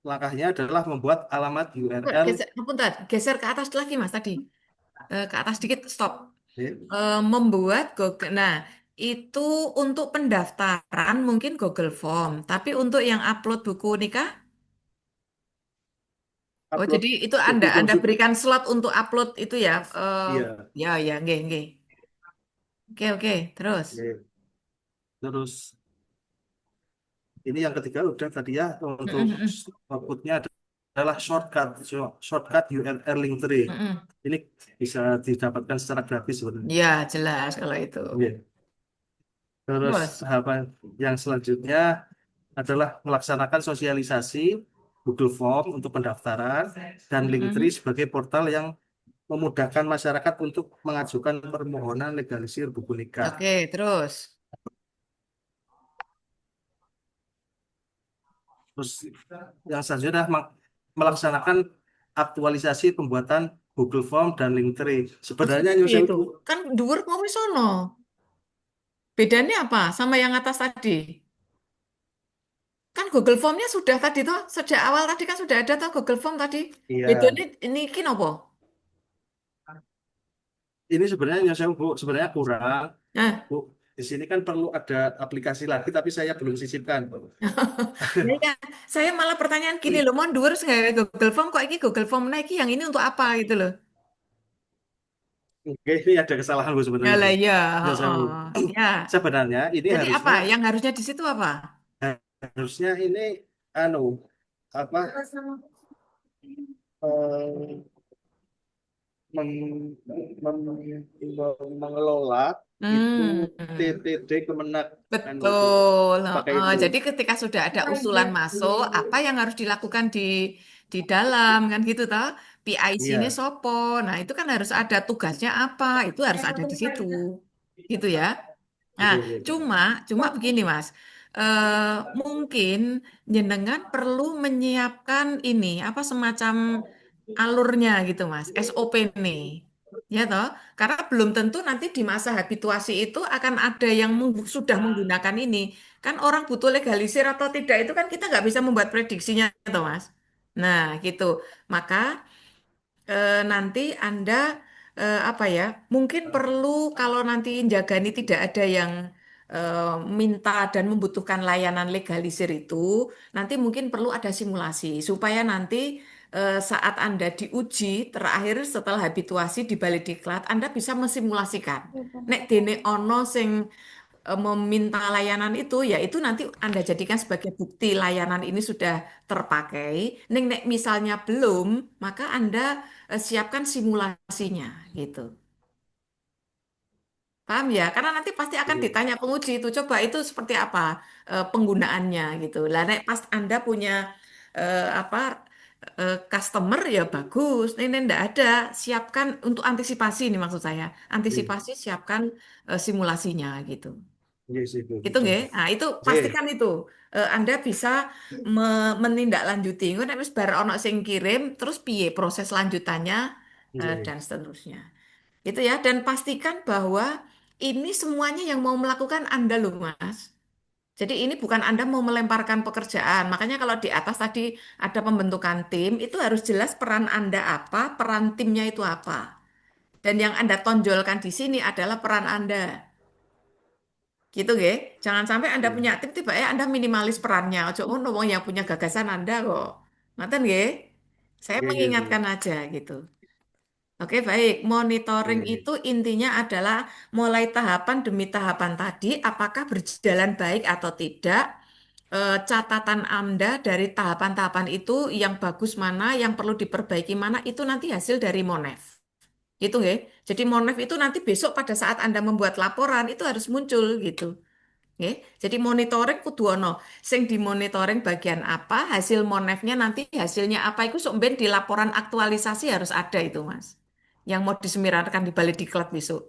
Langkahnya adalah membuat alamat Kok URL. geser, bentar, geser ke atas lagi Mas tadi. Ke atas dikit, stop. Oke, Membuat Google. Nah, itu untuk pendaftaran mungkin Google Form, tapi untuk yang upload buku nikah, oh upload jadi itu Anda Google Form Anda juga. berikan slot untuk upload itu ya. Iya. Ya ya, nggih nggih. Oke oke, terus. Oke. Terus ini yang ketiga udah tadi ya untuk Mm-mm, mm-mm, outputnya adalah shortcut URL link tree. mm-mm. Ini bisa didapatkan secara gratis sebenarnya. Ya jelas kalau itu. Oke. Terus Terus. tahapan yang selanjutnya adalah melaksanakan sosialisasi Google Form untuk pendaftaran dan Linktree Mm-mm. sebagai portal yang memudahkan masyarakat untuk mengajukan permohonan legalisir buku nikah. Oke, terus. Terus yang selanjutnya adalah melaksanakan aktualisasi pembuatan Google Form dan Linktree. Sebenarnya Maksudnya New itu kan dhuwur mau wis sono. Bedanya apa sama yang atas tadi? Kan Google Form-nya sudah tadi tuh, sejak awal tadi kan sudah ada tuh Google Form tadi. iya, Bedanya ini apa? ini sebenarnya New Bu, sebenarnya kurang. Nah, Bu, di sini kan perlu ada aplikasi lagi, tapi saya belum sisipkan. ya, ya. Saya malah pertanyaan gini loh, mau dhuwur nggak Google Form kok ini Google Form naik yang ini untuk apa gitu loh. Oke, ini ada kesalahan Bu Ya sebenarnya Bu. lah ya, Ya, saya Bu. heeh. Ya. Sebenarnya ini Jadi apa? harusnya Yang harusnya di situ apa? harusnya ini anu apa eh, meng- mengelola itu Hmm. TTD Kemenak anu Bu. Betul. Pakai Heeh. itu. Jadi ketika sudah ada usulan masuk, apa yang harus dilakukan di dalam kan gitu toh? PIC ini Iya, sopo. Nah, itu kan harus ada tugasnya apa, itu harus ada di situ. Gitu ya. Nah, betul, betul. cuma cuma begini Mas. Eh, Mungkin jenengan perlu menyiapkan ini apa semacam alurnya gitu Mas, SOP nih. Ya toh, karena belum tentu nanti di masa habituasi itu akan ada yang sudah menggunakan ini. Kan orang butuh legalisir atau tidak itu kan kita nggak bisa membuat prediksinya toh Mas. Nah, gitu. Maka nanti Anda apa ya? Mungkin perlu kalau nanti Jagani tidak ada yang minta dan membutuhkan layanan legalisir itu, nanti mungkin perlu ada simulasi supaya nanti saat Anda diuji terakhir setelah habituasi di balik diklat, Anda bisa mensimulasikan. Nek dene ono sing meminta layanan itu, ya itu nanti Anda jadikan sebagai bukti layanan ini sudah terpakai. Nek misalnya belum, maka Anda siapkan simulasinya gitu. Paham ya? Karena nanti pasti akan Iya, ditanya penguji itu, coba itu seperti apa penggunaannya gitu. Lah, nek pas Anda punya apa customer ya bagus. Ini ndak ada, siapkan untuk antisipasi ini maksud saya. iya, Antisipasi, siapkan simulasinya gitu. iya sih, Bu, Itu betul. nggih. Nah, itu Iya, pastikan itu Anda bisa menindaklanjuti. Engko nek wis bar ono sing kirim, terus piye proses lanjutannya iya, dan seterusnya. Itu ya, dan pastikan bahwa ini semuanya yang mau melakukan Anda loh, Mas. Jadi ini bukan Anda mau melemparkan pekerjaan. Makanya kalau di atas tadi ada pembentukan tim, itu harus jelas peran Anda apa, peran timnya itu apa. Dan yang Anda tonjolkan di sini adalah peran Anda. Gitu, nggih. Jangan sampai Anda iya, punya tim, tiba ya Anda minimalis perannya. Ojo ngono wong yang punya gagasan Anda kok. Ngoten nggih. Saya iya, iya, Bu. mengingatkan aja gitu. Oke, baik. Monitoring Iya, iya. itu intinya adalah mulai tahapan demi tahapan tadi, apakah berjalan baik atau tidak. Catatan Anda dari tahapan-tahapan itu yang bagus mana, yang perlu diperbaiki mana, itu nanti hasil dari Monef. Gitu nggih. Jadi Monef itu nanti besok pada saat Anda membuat laporan, itu harus muncul gitu. Nggih. Jadi monitoring kudu ono. Sing dimonitoring bagian apa, hasil Monefnya nanti hasilnya apa, itu sok ben di laporan aktualisasi harus ada itu, Mas yang mau disemirarkan di balik diklat besok.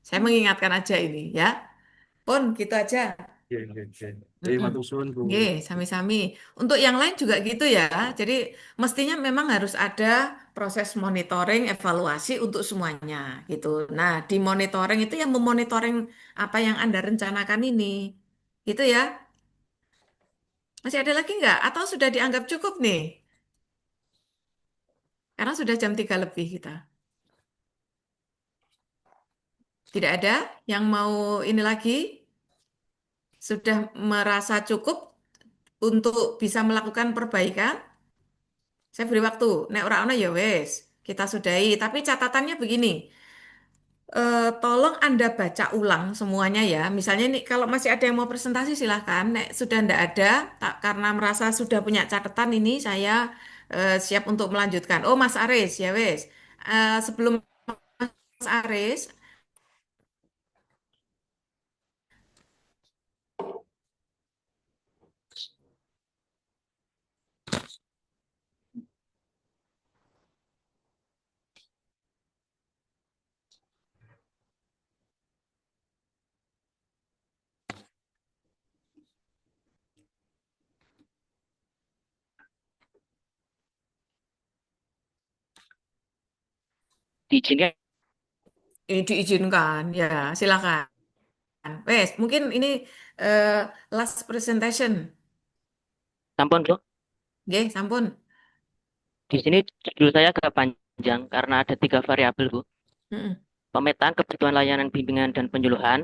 Saya mengingatkan aja ini ya. Pun gitu aja. Iya, iya, iya. Iya, Mm-mm. matur suwun, Bu. Nggih, sami-sami. Untuk yang lain juga gitu ya. Jadi mestinya memang harus ada proses monitoring, evaluasi untuk semuanya gitu. Nah, di monitoring itu yang memonitoring apa yang Anda rencanakan ini. Gitu ya. Masih ada lagi nggak? Atau sudah dianggap cukup nih? Karena sudah jam 3 lebih kita. Tidak ada yang mau ini lagi? Sudah merasa cukup untuk bisa melakukan perbaikan? Saya beri waktu. Nek ora ono ya wes, kita sudahi. Tapi catatannya begini, tolong Anda baca ulang semuanya ya. Misalnya nih kalau masih ada yang mau presentasi silahkan. Nek sudah ndak ada, tak karena merasa sudah punya catatan ini saya siap untuk melanjutkan. Oh Mas Aris ya wes. Sebelum Mas Aris, Diizinkan ini diizinkan ya silakan. Wes mungkin ini eh, last presentation. sampun, Bu. Nggih, sampun. Di sini judul saya agak panjang karena ada 3 variabel, Bu. Mm-mm. Pemetaan kebutuhan layanan bimbingan dan penyuluhan,